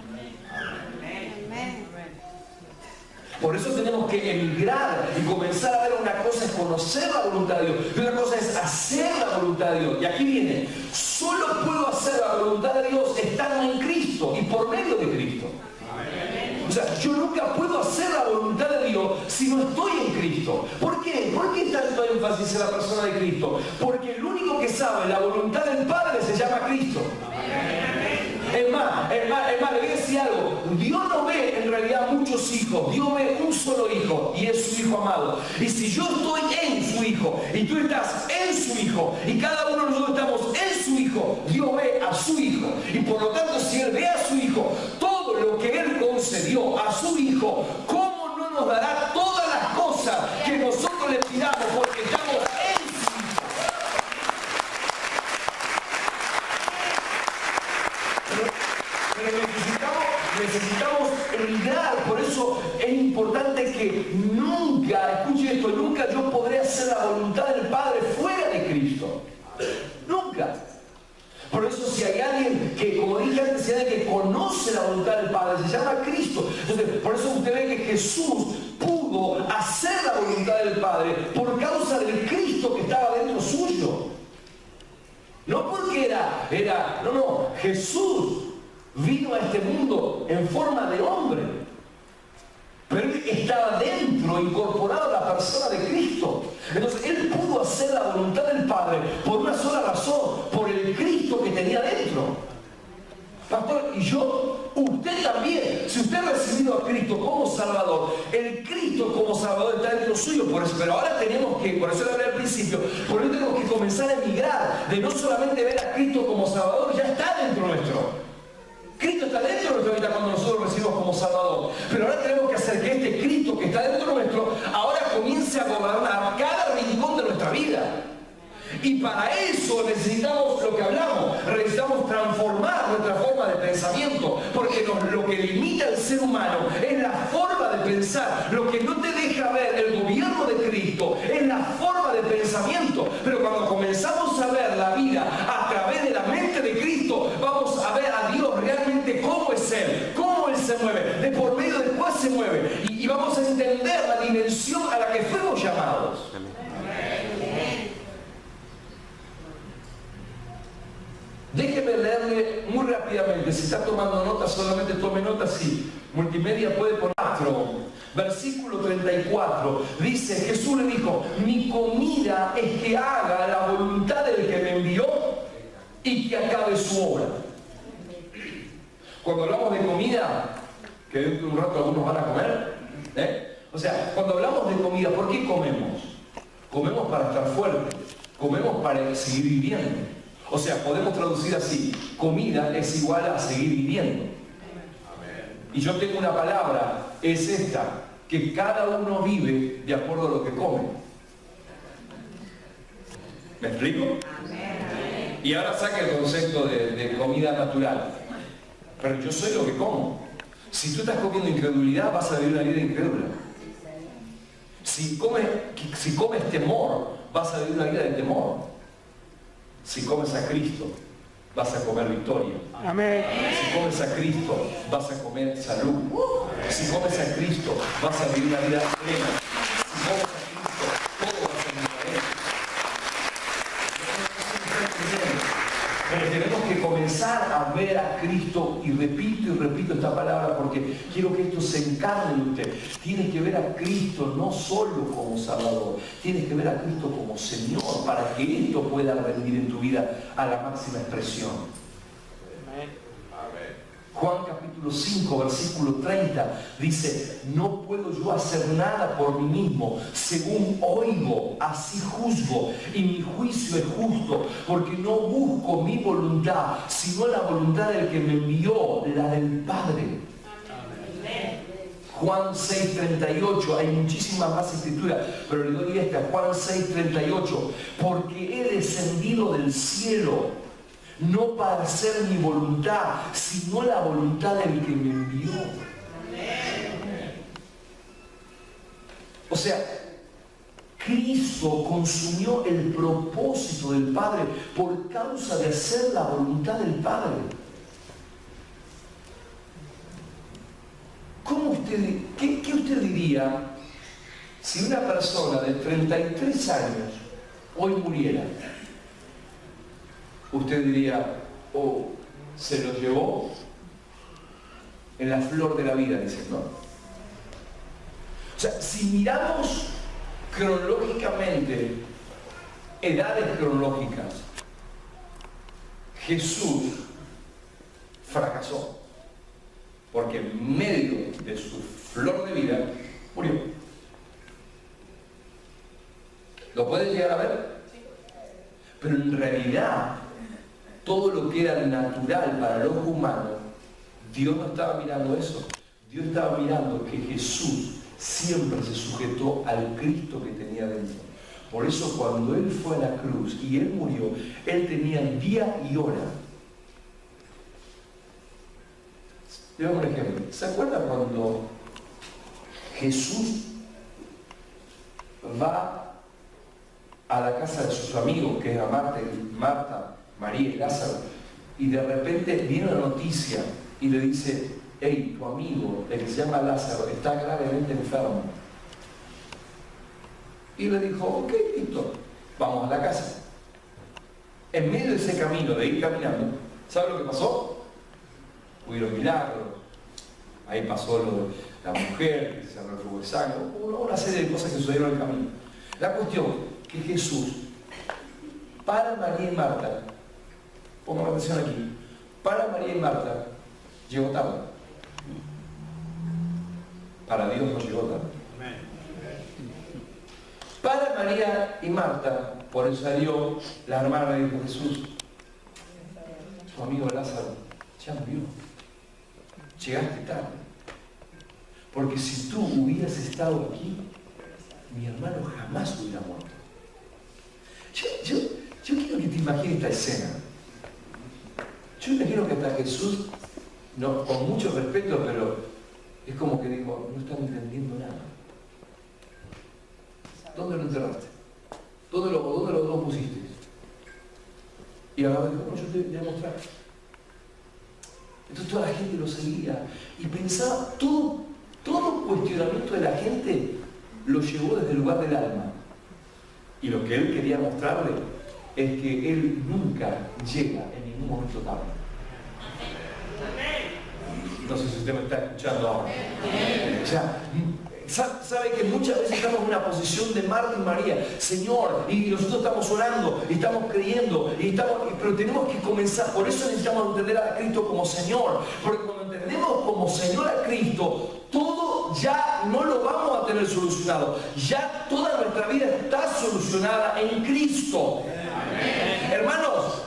Por eso tenemos que emigrar y comenzar a ver una cosa es conocer la voluntad de Dios y otra cosa es hacer la voluntad de Dios. Y aquí viene, solo puedo hacer la voluntad de Dios estando en Cristo y por medio de Cristo. O sea, yo nunca puedo hacer la voluntad de Dios si no estoy en Cristo. ¿Por qué? ¿Por qué tanto énfasis en la persona de Cristo? Porque el único que sabe la voluntad del Padre se llama Cristo. Es más, le voy a decir algo. Dios no ve en realidad muchos hijos. Dios ve un solo hijo y es su hijo amado. Y si yo estoy en su hijo y tú estás en su hijo y cada uno de nosotros estamos en su hijo, Dios ve a su hijo. Y por lo tanto, si Él ve a su hijo, todo lo que Él concedió a su hijo, ¿cómo no nos dará todas las cosas que nosotros le pidamos porque estamos en su hijo? Pero necesitamos emigrar, por eso es importante que nunca, escuche esto, nunca yo podré hacer la voluntad del Padre fuera de Cristo. Nunca. Por eso si hay alguien que, como dije antes, si hay alguien que conoce la voluntad del Padre, se llama Cristo. Entonces, por eso usted ve que Jesús pudo hacer la voluntad del Padre por causa del Cristo que estaba dentro suyo. No porque Jesús vino a este mundo en forma de hombre, pero Él estaba dentro, incorporado a la persona de Cristo. Entonces Él pudo hacer la voluntad del Padre por una sola razón, por el Cristo que tenía dentro. Pastor, y usted también, si usted ha recibido a Cristo como Salvador, el Cristo como Salvador está dentro suyo, por eso, pero ahora tenemos que, por eso le hablé al principio, por eso tenemos que comenzar a emigrar, de no solamente ver a Cristo como Salvador, ya está dentro nuestro. Cristo está dentro de nuestra vida cuando nosotros recibimos como Salvador. Pero ahora tenemos que hacer que este Cristo que está dentro nuestro, ahora comience a gobernar cada rincón de nuestra vida. Y para eso necesitamos lo que hablamos, necesitamos transformar nuestra forma de pensamiento, porque lo que limita al ser humano es la forma de pensar. Lo que no te deja ver el gobierno de Cristo es la forma de pensamiento. Pero cuando comenzamos a ver la vida a través de la mente de Cristo, vamos a ver a Dios realmente cómo es Él, cómo Él se mueve, de por medio del cual se mueve. Y vamos a entender la dimensión a la que fuimos llamados. Déjeme leerle muy rápidamente. Si está tomando notas, solamente tome notas. Si multimedia puede poner 4 Versículo 34 dice, Jesús le dijo, mi comida es que haga la voluntad del que me envió y que acabe su obra. Cuando hablamos de comida, que dentro de un rato algunos van a comer, o sea, cuando hablamos de comida, ¿por qué comemos? Comemos para estar fuertes, comemos para seguir viviendo. O sea, podemos traducir así, comida es igual a seguir viviendo. Y yo tengo una palabra, es esta, que cada uno vive de acuerdo a lo que come. ¿Me explico? Y ahora saca el concepto de comida natural. Pero yo soy lo que como. Si tú estás comiendo incredulidad, vas a vivir una vida incrédula. Si comes temor, vas a vivir una vida de temor. Si comes a Cristo, vas a comer victoria. Amén. Si comes a Cristo, vas a comer salud. Si comes a Cristo, vas a vivir una vida plena. Si comes a Cristo, todo va a ser diferente. Pero tenemos que comenzar a ver a Cristo, y repito esta palabra porque quiero que esto se encarne en usted. Tienes que ver a Cristo no solo como Salvador, tienes que ver a Cristo como Señor para que esto pueda rendir en tu vida a la máxima expresión. Juan capítulo 5, versículo 30 dice, no puedo yo hacer nada por mí mismo, según oigo, así juzgo, y mi juicio es justo, porque no busco mi voluntad, sino la voluntad del que me envió, la del Padre. Juan 6:38, hay muchísimas más escrituras, pero le doy esta, Juan 6:38, porque he descendido del cielo, no para hacer mi voluntad, sino la voluntad del que me envió. O sea, Cristo consumió el propósito del Padre por causa de hacer la voluntad del Padre. ¿Qué usted diría si una persona de 33 años hoy muriera? Usted diría, oh, se lo llevó en la flor de la vida, dicen, ¿no? O sea, si miramos cronológicamente, edades cronológicas, Jesús fracasó, porque en medio de su flor de vida murió. ¿Lo pueden llegar a ver? Pero en realidad, todo lo que era natural para el ojo humano, Dios no estaba mirando eso. Dios estaba mirando que Jesús siempre se sujetó al Cristo que tenía dentro. Por eso cuando Él fue a la cruz y Él murió, Él tenía día y hora. Le doy un ejemplo. ¿Se acuerda cuando Jesús va a la casa de sus amigos, que era Marta, María y Lázaro, y de repente viene una noticia y le dice, hey, tu amigo, el que se llama Lázaro, está gravemente enfermo? Y le dijo, ok, listo, vamos a la casa. En medio de ese camino, de ir caminando, ¿sabe lo que pasó? Hubieron milagros, ahí pasó lo de la mujer, que se refugó de sangre, una serie de cosas que sucedieron en el camino. La cuestión que Jesús, para María y Marta, pongan atención aquí, para María y Marta, llegó tarde. Para Dios no llegó tarde. Para María y Marta, por eso salió, la hermana le dijo, Jesús, tu amigo Lázaro ya murió. Llegaste tarde. Porque si tú hubieras estado aquí, mi hermano jamás hubiera muerto. Yo quiero que te imagines esta escena. Yo imagino que hasta Jesús, no, con mucho respeto, pero es como que dijo, no están entendiendo nada. ¿Dónde lo enterraste? ¿Dónde lo pusiste? Y ahora dijo, no, yo te voy a mostrar. Entonces toda la gente lo seguía y pensaba, todo cuestionamiento de la gente lo llevó desde el lugar del alma. Y lo que él quería mostrarle es que él nunca llega en ningún momento tarde. No sé si usted me está escuchando ahora. O sea, sabe que muchas veces estamos en una posición de Marta y María, Señor, y nosotros estamos orando, y estamos creyendo, pero tenemos que comenzar. Por eso necesitamos entender a Cristo como Señor, porque cuando entendemos como Señor a Cristo, todo ya no lo vamos a tener solucionado. Ya toda nuestra vida está solucionada en Cristo. Hermanos,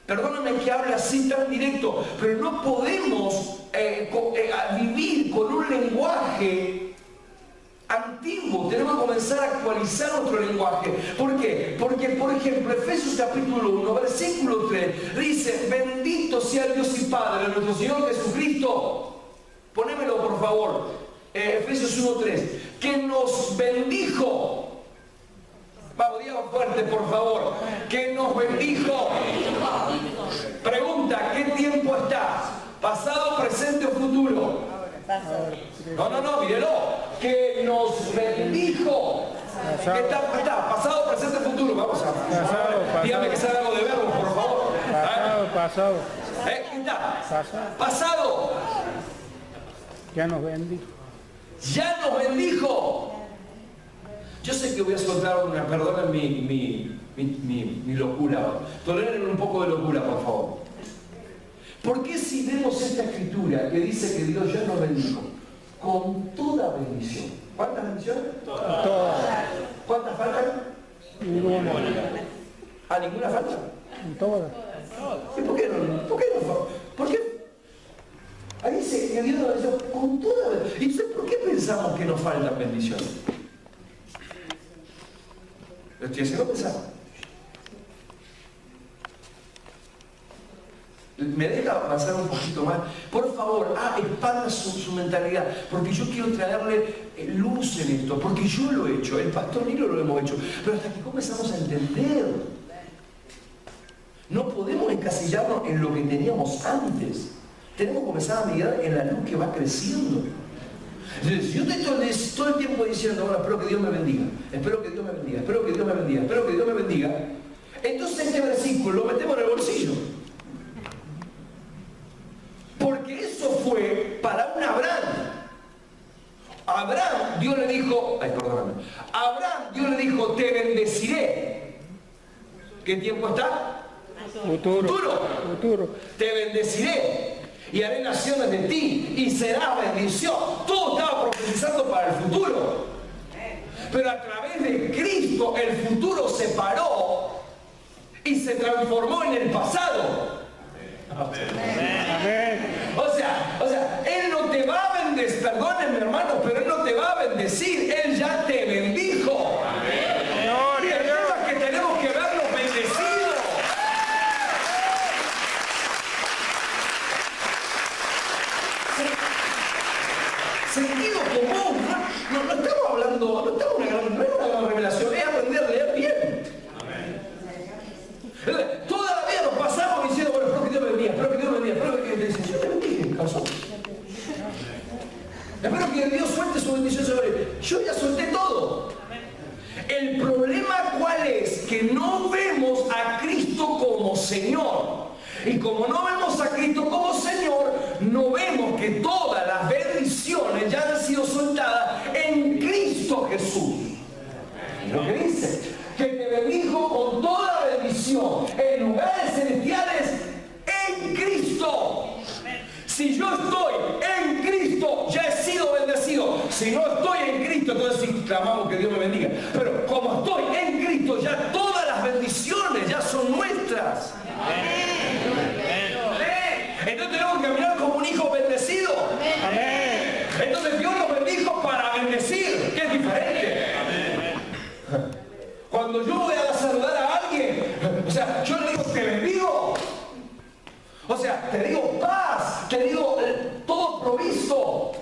perdóname que hable así tan directo, pero no podemos vivir con un lenguaje antiguo. Tenemos que comenzar a actualizar nuestro lenguaje. ¿Por qué? Porque, por ejemplo, Efesios capítulo 1, versículo 3, dice: bendito sea el Dios y Padre de nuestro Señor Jesucristo. Ponémelo, por favor. Efesios 1:3, que nos bendijo. Vamos, dígalo fuerte, por favor. Que nos bendijo. Pregunta: ¿qué tiempo está? ¿Pasado, presente o futuro? No, mírelo. Que nos bendijo. ¿Qué está? ¿Pasado, presente o futuro? Vamos a ver. Dígame que sea algo de verbo, por favor. Pasado. ¿Qué está? Pasado. Ya nos bendijo. Ya nos bendijo. Yo sé que voy a soltar perdonen mi locura. Toleren un poco de locura, por favor. ¿Por qué si vemos esta escritura que dice que Dios ya nos bendijo con toda bendición? ¿Cuántas bendiciones? Todas. ¿Cuántas faltan? Ninguna. ¿A ninguna falta? Todas. ¿Y por qué no? ¿Por qué? Ahí dice que Dios nos bendijo con toda bendición. ¿Y entonces por qué pensamos que nos faltan bendiciones? Lo estoy haciendo pensar. Me deja avanzar un poquito más. Por favor, expanda su mentalidad, porque yo quiero traerle luz en esto, porque yo lo he hecho, el pastor Nilo lo hemos hecho, pero hasta que comenzamos a entender, no podemos encasillarnos en lo que teníamos antes. Tenemos que comenzar a mirar en la luz que va creciendo. Entonces, yo estoy todo el tiempo diciendo: bueno, espero que Dios me bendiga, espero que Dios me bendiga, espero que Dios me bendiga, espero que Dios me bendiga. Entonces este versículo lo metemos en el bolsillo. Porque eso fue para un Abraham. Abraham, Dios le dijo, Dios le dijo: te bendeciré. ¿Qué tiempo está? Futuro. Te bendeciré y haré naciones de ti y serás bendición. Todo estaba profetizando para el futuro. Pero a través de Cristo el futuro se paró y se transformó en el pasado. Amén. O sea, Él no te va a bendecir, perdónenme hermanos, pero Él no te va a bendecir, Él ya te bendijo. Y el tema es que tenemos que vernos bendecidos. Sentido común, no estamos hablando, no es una gran revelación, es aprender a leer bien. Toda la vida nos pasamos diciendo: bueno, espero que Dios me bendiga, espero que Dios me bendiga, espero que Dios te bendiga, calzón. Espero que Dios suelte su bendición sobre él. Yo ya solté todo. El problema ¿cuál es? Que no vemos a Cristo como Señor. Y como no vemos a Cristo como Señor, no vemos que todas las bendiciones ya han sido soltadas en Cristo Jesús. Lo que dice: que te bendijo con toda bendición en lugares celestiales en Cristo. Si yo estoy en Cristo, ya he sido bendecido. Si no estoy en Cristo, entonces sí clamamos que Dios me bendiga. Pero como estoy en Cristo, ya todas las bendiciones ya son nuestras. Entonces tenemos que caminar como un hijo bendecido. Entonces Dios nos bendijo para bendecir, que es diferente. Cuando yo voy a saludar a alguien, o sea, yo le digo: te bendigo. O sea, te digo paz, te digo todo provisto.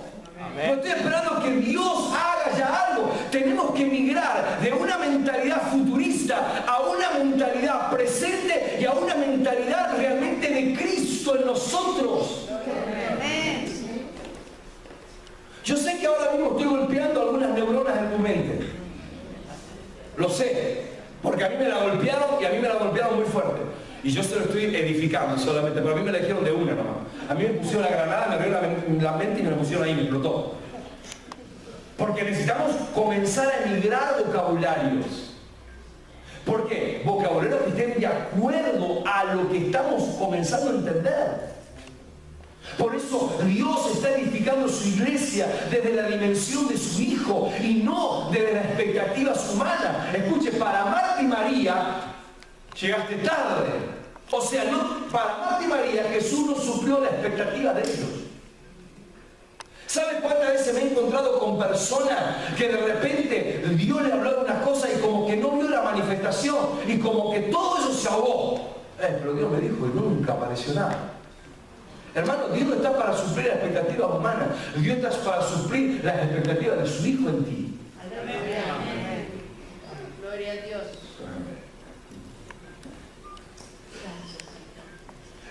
No estoy esperando que Dios haga ya algo. Tenemos que migrar de una mentalidad futurista a una mentalidad presente y a una mentalidad realmente de Cristo en nosotros. Yo sé que ahora mismo estoy golpeando algunas neuronas en tu mente. Lo sé, porque a mí me la golpearon y a mí me la golpearon muy fuerte. Y yo se lo estoy edificando solamente, pero a mí me la dijeron de una nomás. A mí me pusieron la granada, me abrió la mente y me la pusieron ahí, me explotó. Porque necesitamos comenzar a emigrar vocabularios. ¿Por qué? Vocabularios que estén de acuerdo a lo que estamos comenzando a entender. Por eso Dios está edificando su iglesia desde la dimensión de su Hijo y no desde las expectativas humanas. Escuche, para Marta y María llegaste tarde. O sea, no, para Marta y María Jesús no suplió la expectativa de ellos. ¿Sabes cuántas veces me he encontrado con personas que de repente Dios le habló de una cosa y como que no vio la manifestación y como que todo eso se ahogó? Pero Dios me dijo y nunca apareció nada. Hermano, Dios no está para suplir las expectativas humanas. Dios está para suplir las expectativas de su Hijo en ti. Amén. Gloria a Dios.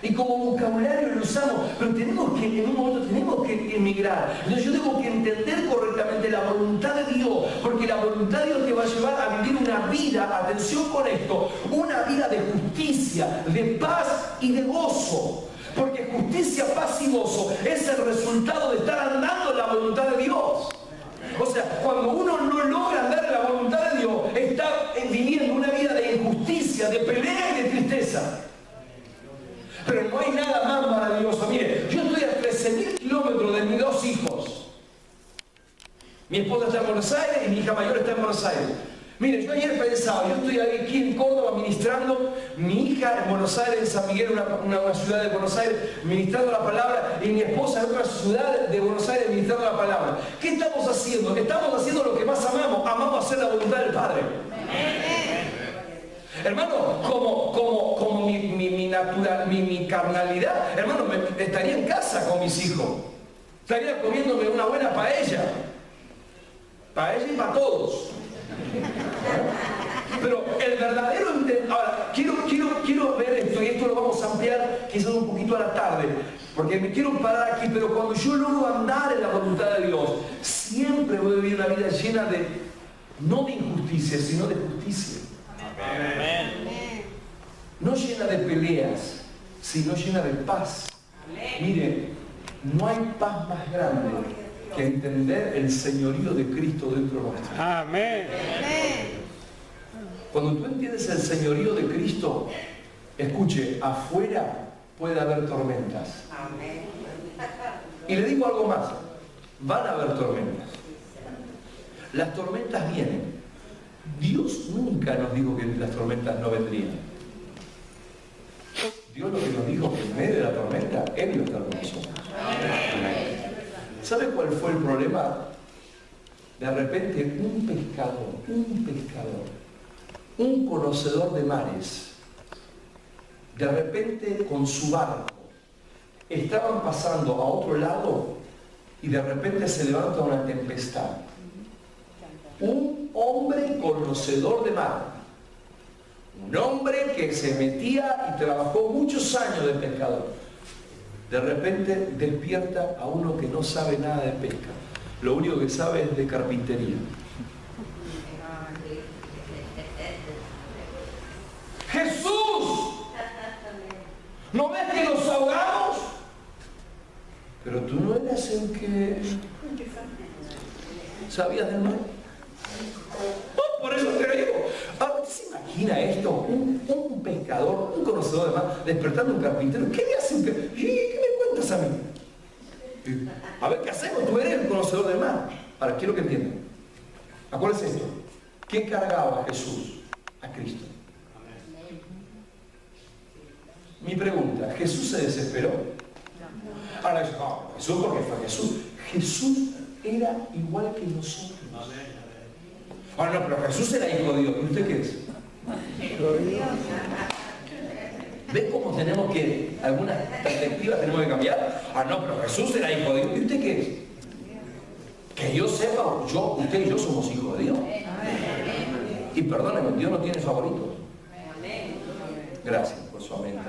Y como vocabulario lo usamos, pero tenemos que, en un momento tenemos que emigrar. Entonces yo tengo que entender correctamente la voluntad de Dios, porque la voluntad de Dios te va a llevar a vivir una vida, atención con esto, una vida de justicia, de paz y de gozo. Porque justicia, paz y gozo es el resultado de estar andando en la voluntad de Dios. O sea, cuando uno no logra andar en la voluntad de Dios, está viviendo una vida de injusticia, de pelea y de tristeza. Pero no hay nada más maravilloso. Mire, yo estoy a 13.000 kilómetros de mis 2 hijos. Mi esposa está en Buenos Aires y mi hija mayor está en Buenos Aires. Mire, yo ayer pensaba, yo estoy aquí en Córdoba ministrando, mi hija en Buenos Aires, en San Miguel, una ciudad de Buenos Aires, ministrando la palabra, y mi esposa en otra ciudad de Buenos Aires ministrando la palabra. ¿Qué estamos haciendo? Estamos haciendo lo que más amamos hacer la voluntad del Padre. Hermano, como mi carnalidad, hermano, estaría en casa con mis hijos. Estaría comiéndome una buena paella. Paella y para todos. Pero el verdadero... Ahora, quiero ver esto, y esto lo vamos a ampliar quizás un poquito a la tarde, porque me quiero parar aquí, pero cuando yo logro andar en la voluntad de Dios, siempre voy a vivir una vida llena de, no de injusticia, sino de justicia. Amén. No llena de peleas, sino llena de paz. Mire, no hay paz más grande que entender el señorío de Cristo dentro nuestro. Amén. Cuando tú entiendes el señorío de Cristo, escuche, afuera puede haber tormentas. Amén. Y le digo algo más, van a haber tormentas. Las tormentas vienen. Dios nunca nos dijo que las tormentas no vendrían. Dios lo que nos dijo que en medio de la tormenta, Él iba a estar con nosotros. ¿Sabe cuál fue el problema? De repente un pescador, un conocedor de mares, de repente con su barco, estaban pasando a otro lado y de repente se levanta una tempestad. Un hombre conocedor de mar, un hombre que se metía y trabajó muchos años de pescador, de repente despierta a uno que no sabe nada de pesca, lo único que sabe es de carpintería. ¡Jesús! ¿No ves que nos ahogamos? Pero tú no eras el que sabías del mar. Oh, por eso te digo. Ahora, ¿se imagina esto? Un pescador, un conocedor de mar, despertando a un carpintero. ¿Qué le hace un carpintero? ¿Qué me cuentas a mí? A ver, ¿qué hacemos? Tú eres el conocedor del mar. Ahora, quiero que entiendan. Acuérdense esto. ¿Qué cargaba Jesús a Cristo? Mi pregunta, ¿Jesús se desesperó? Ahora, no, Jesús porque fue Jesús. Jesús era igual que nosotros. Ahora no, pero Jesús era hijo de Dios. ¿Y usted qué es? ¿Ven cómo tenemos que, algunas perspectivas tenemos que cambiar? Ah, no, pero Jesús era hijo de Dios. ¿Y usted qué es? Que yo sepa, usted y yo somos hijos de Dios. Y perdónenme, Dios no tiene favoritos. Gracias por su amén.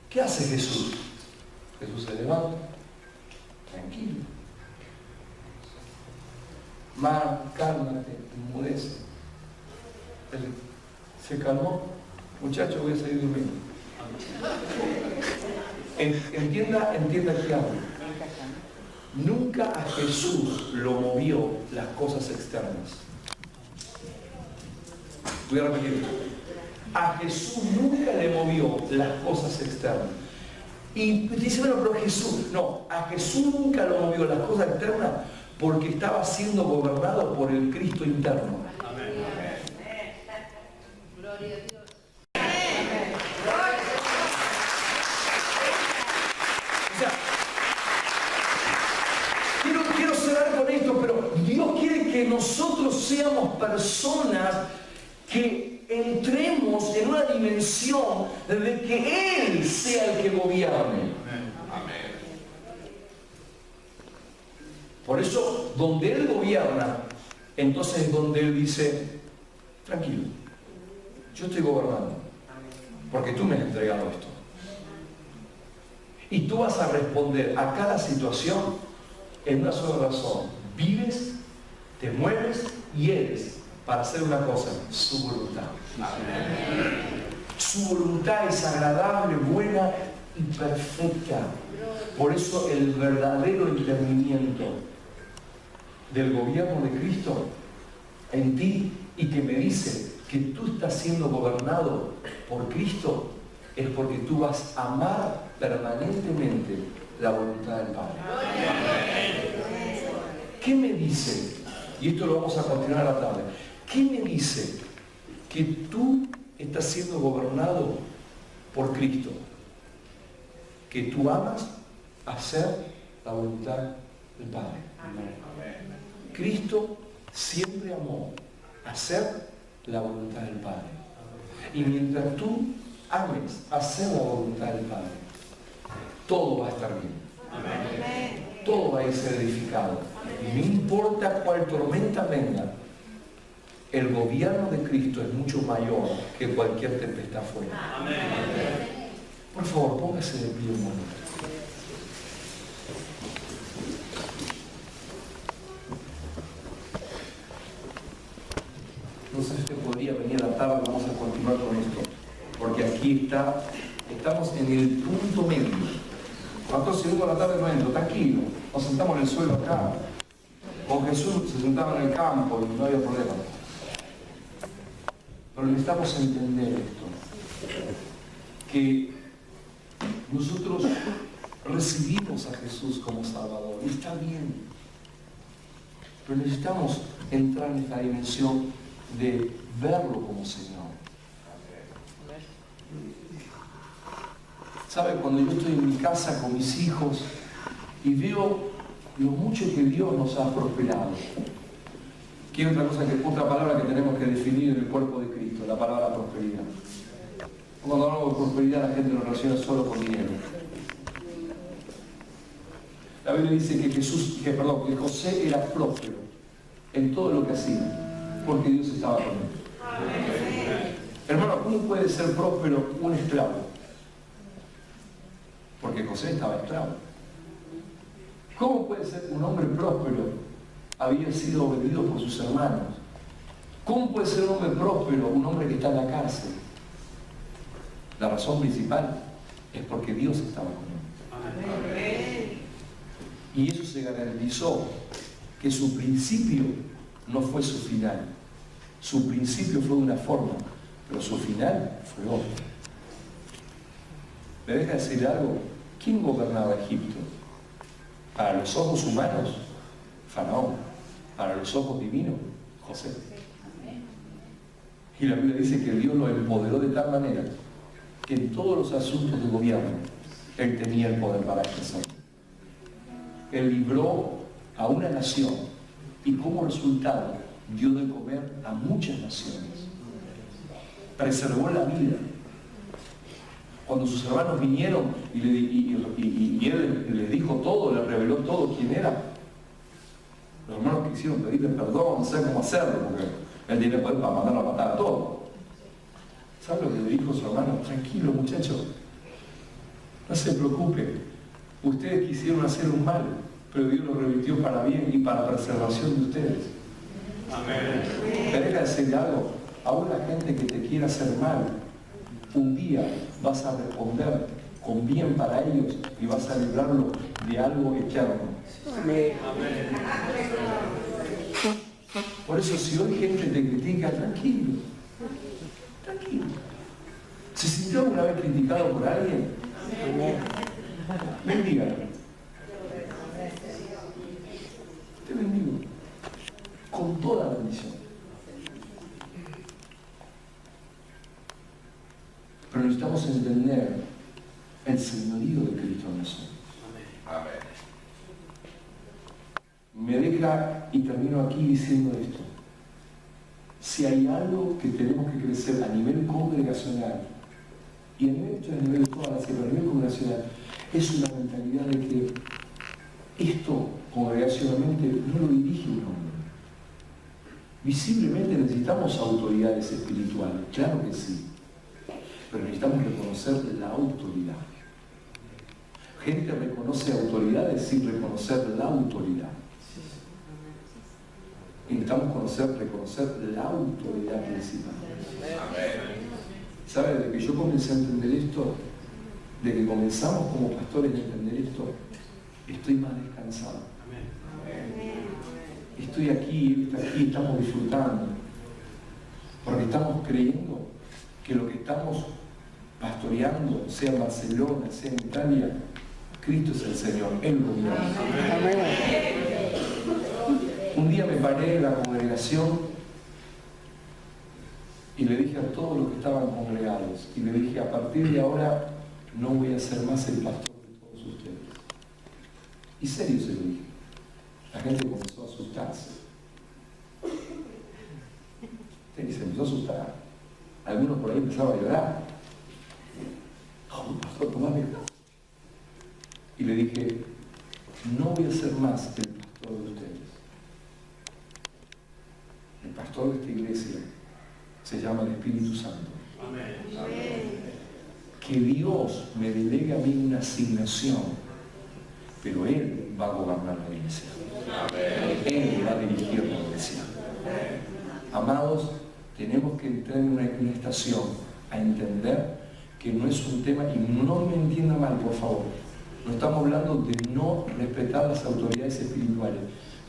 ¿Qué hace Jesús? Jesús se levanta, tranquilo. Mar, cálmate, enmudece. Él se calmó. Muchacho, voy a seguir durmiendo. Entienda qué hablo. nunca a Jesús lo movió las cosas externas. Voy a repetir esto. A Jesús nunca le movió las cosas externas. Y dice, bueno, pero Jesús, no, a Jesús nunca lo movió las cosas externas porque estaba siendo gobernado por el Cristo interno. Amén. Gloria a Dios. O sea, quiero cerrar con esto, pero Dios quiere que nosotros seamos personas que entremos en una dimensión de que Él sea el que gobierne. Amén. Por eso, donde Él gobierna, entonces es donde Él dice, tranquilo, yo estoy gobernando, porque tú me has entregado esto. Y tú vas a responder a cada situación en una sola razón. Vives, te mueves y eres para hacer una cosa, su voluntad. Amén. Su voluntad es agradable, buena y perfecta. Por eso el verdadero entendimiento del gobierno de Cristo en ti y que me dice que tú estás siendo gobernado por Cristo es porque tú vas a amar permanentemente la voluntad del Padre. ¿Qué me dice? Y esto lo vamos a continuar a la tarde. ¿Qué me dice? Que tú estás siendo gobernado por Cristo. Que tú amas hacer la voluntad del Padre. Cristo siempre amó hacer la voluntad del Padre. Y mientras tú ames hacer la voluntad del Padre, todo va a estar bien. Todo va a ser edificado. Y no importa cuál tormenta venga, el gobierno de Cristo es mucho mayor que cualquier tempestad fuera. Por favor, póngase de pie un momento. No sé si usted podría venir a la tarde, vamos a continuar con esto. Porque aquí estamos en el punto medio. ¿Cuántos segundos a la tarde no entro? Tranquilo, nos sentamos en el suelo acá. Con Jesús se sentaba en el campo y no había problema. Pero necesitamos entender esto. Que nosotros recibimos a Jesús como Salvador. Y está bien. Pero necesitamos entrar en esta dimensión de verlo como Señor. ¿Sabe? Cuando yo estoy en mi casa con mis hijos y veo lo mucho que Dios nos ha prosperado. ¿Qué otra palabra que tenemos que definir en el cuerpo de Cristo? La palabra prosperidad. Cuando hablamos de prosperidad la gente lo relaciona solo con dinero. La Biblia dice que José era próspero en todo lo que hacía, porque Dios estaba con él. Hermano, ¿cómo puede ser próspero un esclavo? Porque José estaba esclavo. ¿Cómo puede ser un hombre próspero? Había sido vendido por sus hermanos. ¿Cómo puede ser un hombre próspero un hombre que está en la cárcel? La razón principal es porque Dios estaba con él. Y eso se garantizó que su principio no fue su final. Su principio fue de una forma, pero su final fue otra. ¿Me deja decir algo? ¿Quién gobernaba Egipto? Para los ojos humanos, Faraón. Para los ojos divinos, José. Y la Biblia dice que Dios lo empoderó de tal manera que en todos los asuntos de gobierno Él tenía el poder para ejercer. Él libró a una nación y como resultado dio de comer a muchas naciones. Preservó la vida. Cuando sus hermanos vinieron y él les dijo todo, les reveló todo quién era, los hermanos quisieron pedirle perdón, no sé cómo hacerlo, porque él tenía poder para mandarlo a matar a todos. ¿Sabe lo que le dijo su hermano? Tranquilo, muchachos, no se preocupe. Ustedes quisieron hacer un mal, pero Dios lo revirtió para bien y para preservación de ustedes. Amén. Te deja decirle algo. Aún la gente que te quiera hacer mal, un día vas a responder con bien para ellos y vas a librarlo de algo eterno. Amén. Por eso si hoy gente te critica, tranquilo, tranquilo. ¿Se sintió alguna vez criticado por alguien? Bendígalo. Te bendigo con toda bendición. Pero necesitamos entender el señorío de Cristo en nosotros. Me deja, y termino aquí diciendo esto: si hay algo que tenemos que crecer a nivel congregacional, y a nivel de toda la ciudad, a nivel congregacional, es una mentalidad de que esto congregacionalmente no lo dirige un hombre. Visiblemente necesitamos autoridades espirituales, claro que sí, pero necesitamos reconocer la autoridad. Gente reconoce autoridades sin reconocer la autoridad. Necesitamos reconocer la autoridad principal. ¿Sabe? Desde que yo comencé a entender esto, de que comenzamos como pastores a entender esto, estoy más descansado. Estoy aquí, él está aquí, estamos disfrutando. Porque estamos creyendo que lo que estamos pastoreando, sea en Barcelona, sea en Italia, Cristo es el Señor, Él gobierna. Un día me paré en la congregación y le dije a todos los que estaban congregados, y le dije: a partir de ahora no voy a ser más el pastor de todos ustedes. Y serio se lo dije. La gente comenzó a asustarse. Y se empezó a asustar. Algunos por ahí empezaban a llorar. Oh, pastor, tomame. Y le dije: no voy a ser más el pastor de ustedes. El pastor de esta iglesia se llama el Espíritu Santo. Que Dios me delegue a mí una asignación, pero Él va a gobernar la iglesia. Él va a dirigir la iglesia. Amados, tenemos que entrar en una estación a entender que no es un tema, y no me entienda mal, por favor, no estamos hablando de no respetar las autoridades espirituales,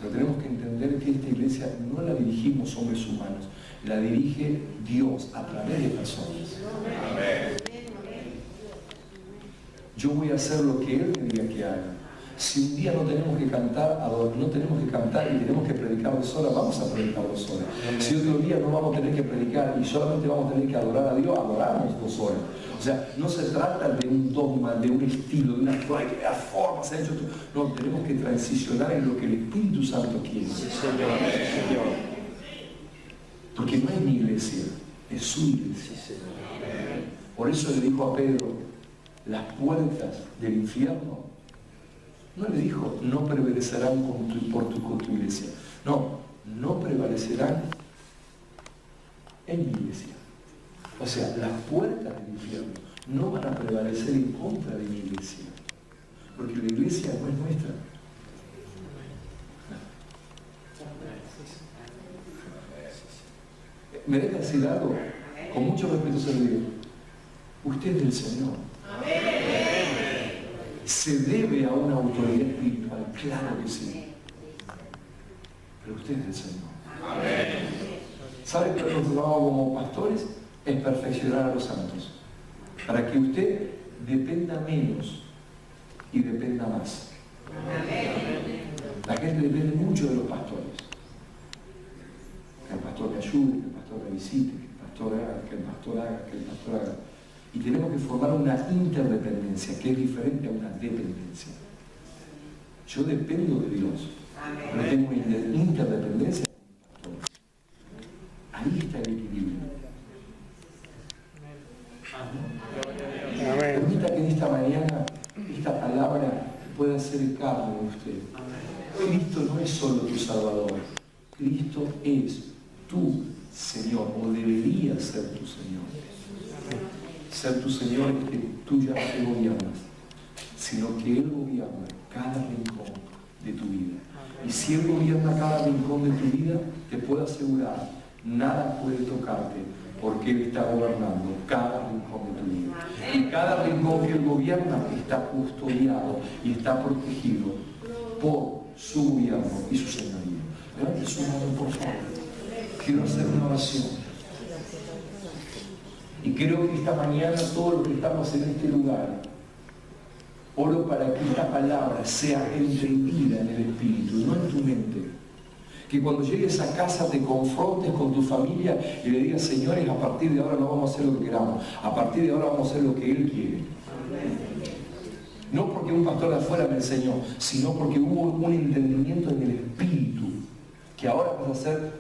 pero tenemos que entender que esta iglesia no la dirigimos hombres humanos, la dirige Dios a través de personas. Yo voy a hacer lo que Él me diga que haga. Si un día no tenemos que cantar y tenemos que predicar 2 horas, vamos a predicar 2 horas. Si otro día no vamos a tener que predicar y solamente vamos a tener que adorar a Dios, adoramos 2 horas. O sea, no se trata de un dogma, de un estilo, de una forma, se ha hecho todo. No, tenemos que transicionar en lo que el Espíritu Santo quiere. Porque no es mi iglesia, es su iglesia. Por eso le dijo a Pedro: las puertas del infierno, no le dijo no prevalecerán con tu iglesia, no prevalecerán en mi iglesia. O sea, las puertas del infierno no van a prevalecer en contra de mi iglesia, porque la iglesia no es nuestra. ¿Me deja decir algo? Con mucho respeto se lo digo: usted es del Señor. ¿Se debe a una autoridad espiritual? Claro que sí. Pero usted es del Señor. ¿Sabe qué nosotros trabajamos como pastores? Es perfeccionar a los santos, para que usted dependa menos y dependa más. La gente depende mucho de los pastores. Que el pastor me ayude, que el pastor me visite, que el pastor haga, que el pastor haga, que el pastor haga. Y tenemos que formar una interdependencia, que es diferente a una dependencia. Yo dependo de Dios, pero tengo interdependencia. Ahí está el equilibrio. Permita que en esta mañana esta palabra pueda hacer carne en usted. Cristo no es solo tu Salvador. Cristo es tu Señor, o debería ser tu Señor. Ser tu Señor es que tú ya no te gobiernas, sino que Él gobierna cada rincón de tu vida. Y si Él gobierna cada rincón de tu vida, te puedo asegurar, nada puede tocarte, porque Él está gobernando cada rincón de tu vida. Y cada rincón que Él gobierna está custodiado y está protegido por su gobierno y su señorío. Levante su mano, por favor. Quiero hacer una oración. Y creo que esta mañana todos los que estamos en este lugar, oro para que esta palabra sea entendida en el Espíritu, no en tu mente. Que cuando llegues a casa te confrontes con tu familia y le digas, señores, a partir de ahora no vamos a hacer lo que queramos, a partir de ahora vamos a hacer lo que Él quiere. No porque un pastor de afuera me enseñó, sino porque hubo un entendimiento en el Espíritu, que ahora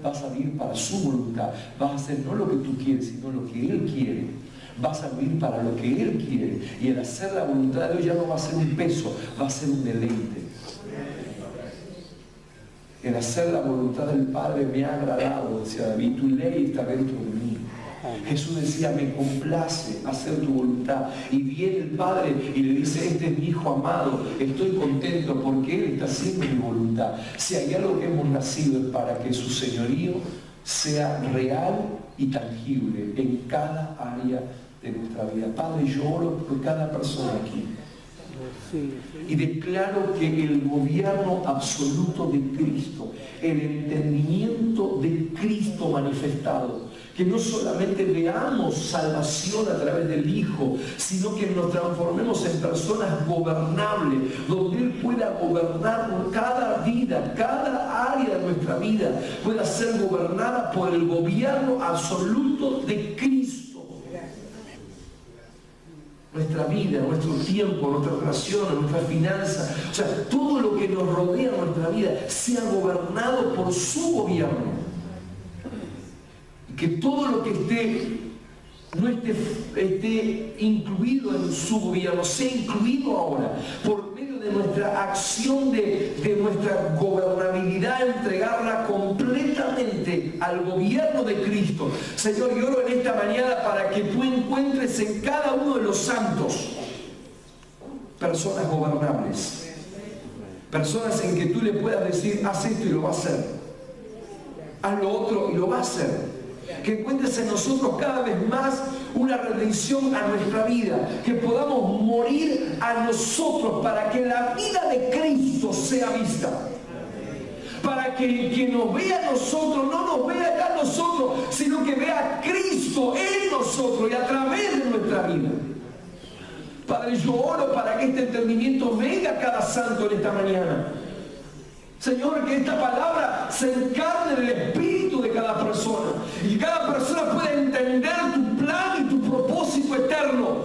vas a vivir para su voluntad, vas a hacer no lo que tú quieres, sino lo que Él quiere. Vas a vivir para lo que Él quiere, y el hacer la voluntad de Dios ya no va a ser un peso, va a ser un deleite. El hacer la voluntad del Padre me ha agradado, decía David, tu ley está dentro de mí. Jesús decía, me complace hacer tu voluntad. Y viene el Padre y le dice, este es mi Hijo amado, estoy contento porque Él está haciendo mi voluntad. Si hay algo que hemos nacido es para que su señorío sea real y tangible en cada área de nuestra vida. Padre, yo oro por cada persona aquí. Y declaro que el gobierno absoluto de Cristo, el entendimiento de Cristo manifestado, que no solamente veamos salvación a través del Hijo, sino que nos transformemos en personas gobernables, donde Él pueda gobernar cada vida, cada área de nuestra vida, pueda ser gobernada por el gobierno absoluto de Cristo. Nuestra vida, nuestro tiempo, nuestras relaciones, nuestras finanzas, o sea, todo lo que nos rodea en nuestra vida sea gobernado por su gobierno. Y que todo lo que no esté incluido en su gobierno, sea incluido ahora, por medio de nuestra acción de nuestra gobernabilidad, entregarla completamente al gobierno de Cristo. Señor, yo oro en esta mañana para que tú encuentres en cada uno de los santos personas gobernables, personas en que tú le puedas decir, haz esto y lo va a hacer, haz lo otro y lo va a hacer. Que encuentres en nosotros cada vez más una redención a nuestra vida, que podamos morir a nosotros para que la vida de Cristo sea vista, para que el que nos vea a nosotros no nos vea ya a nosotros, sino que vea a Cristo en nosotros y a través de nuestra vida. Padre, yo oro para que este entendimiento venga a cada santo en esta mañana. Señor, que esta palabra se encarne en el espíritu de cada persona y cada persona pueda entender tu plan y tu propósito eterno.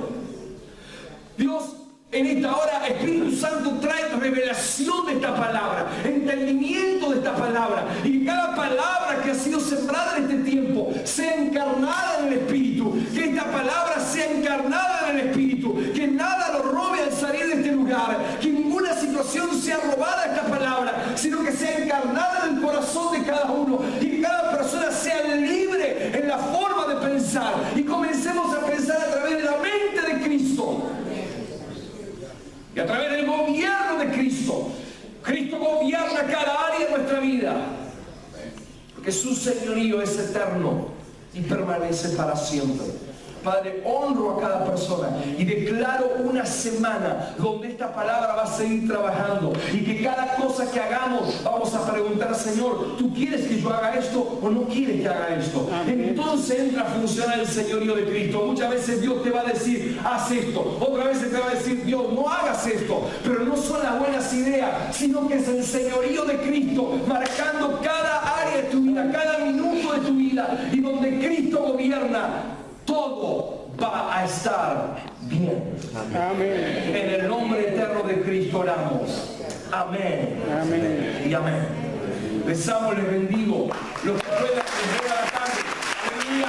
Dios, en esta hora, Espíritu Santo trae revelación de esta palabra, entendimiento de esta palabra, y cada palabra que ha sido sembrada en este tiempo sea encarnada en el Espíritu, que esta palabra sea encarnada en el Espíritu, que nada lo robe al salir de este lugar, que ninguna situación sea robada a esta palabra, sino que sea encarnada en el corazón de cada uno, y que cada persona sea libre en la forma de pensar, y comencemos a pensar a través de la mente de Cristo. Y a través del gobierno de Cristo, Cristo gobierna cada área de nuestra vida, porque su señorío es eterno y permanece para siempre. Padre, honro a cada persona y declaro una semana donde esta palabra va a seguir trabajando, y que cada cosa que hagamos vamos a preguntar, Señor, ¿tú quieres que yo haga esto o no quieres que haga esto? Entonces entra a funcionar el señorío de Cristo. Muchas veces Dios te va a decir, haz esto. Otras veces te va a decir, Dios, no hagas esto. Pero no son las buenas ideas, sino que es el señorío de Cristo marcando cada área de tu vida, cada minuto de tu vida, y donde Cristo gobierna, todo va a estar bien. Amén. En el nombre eterno de Cristo oramos. Amén. Amén. Y amén. Les amo, les bendigo. Los que puedan, les voy a la tarde. Aleluya.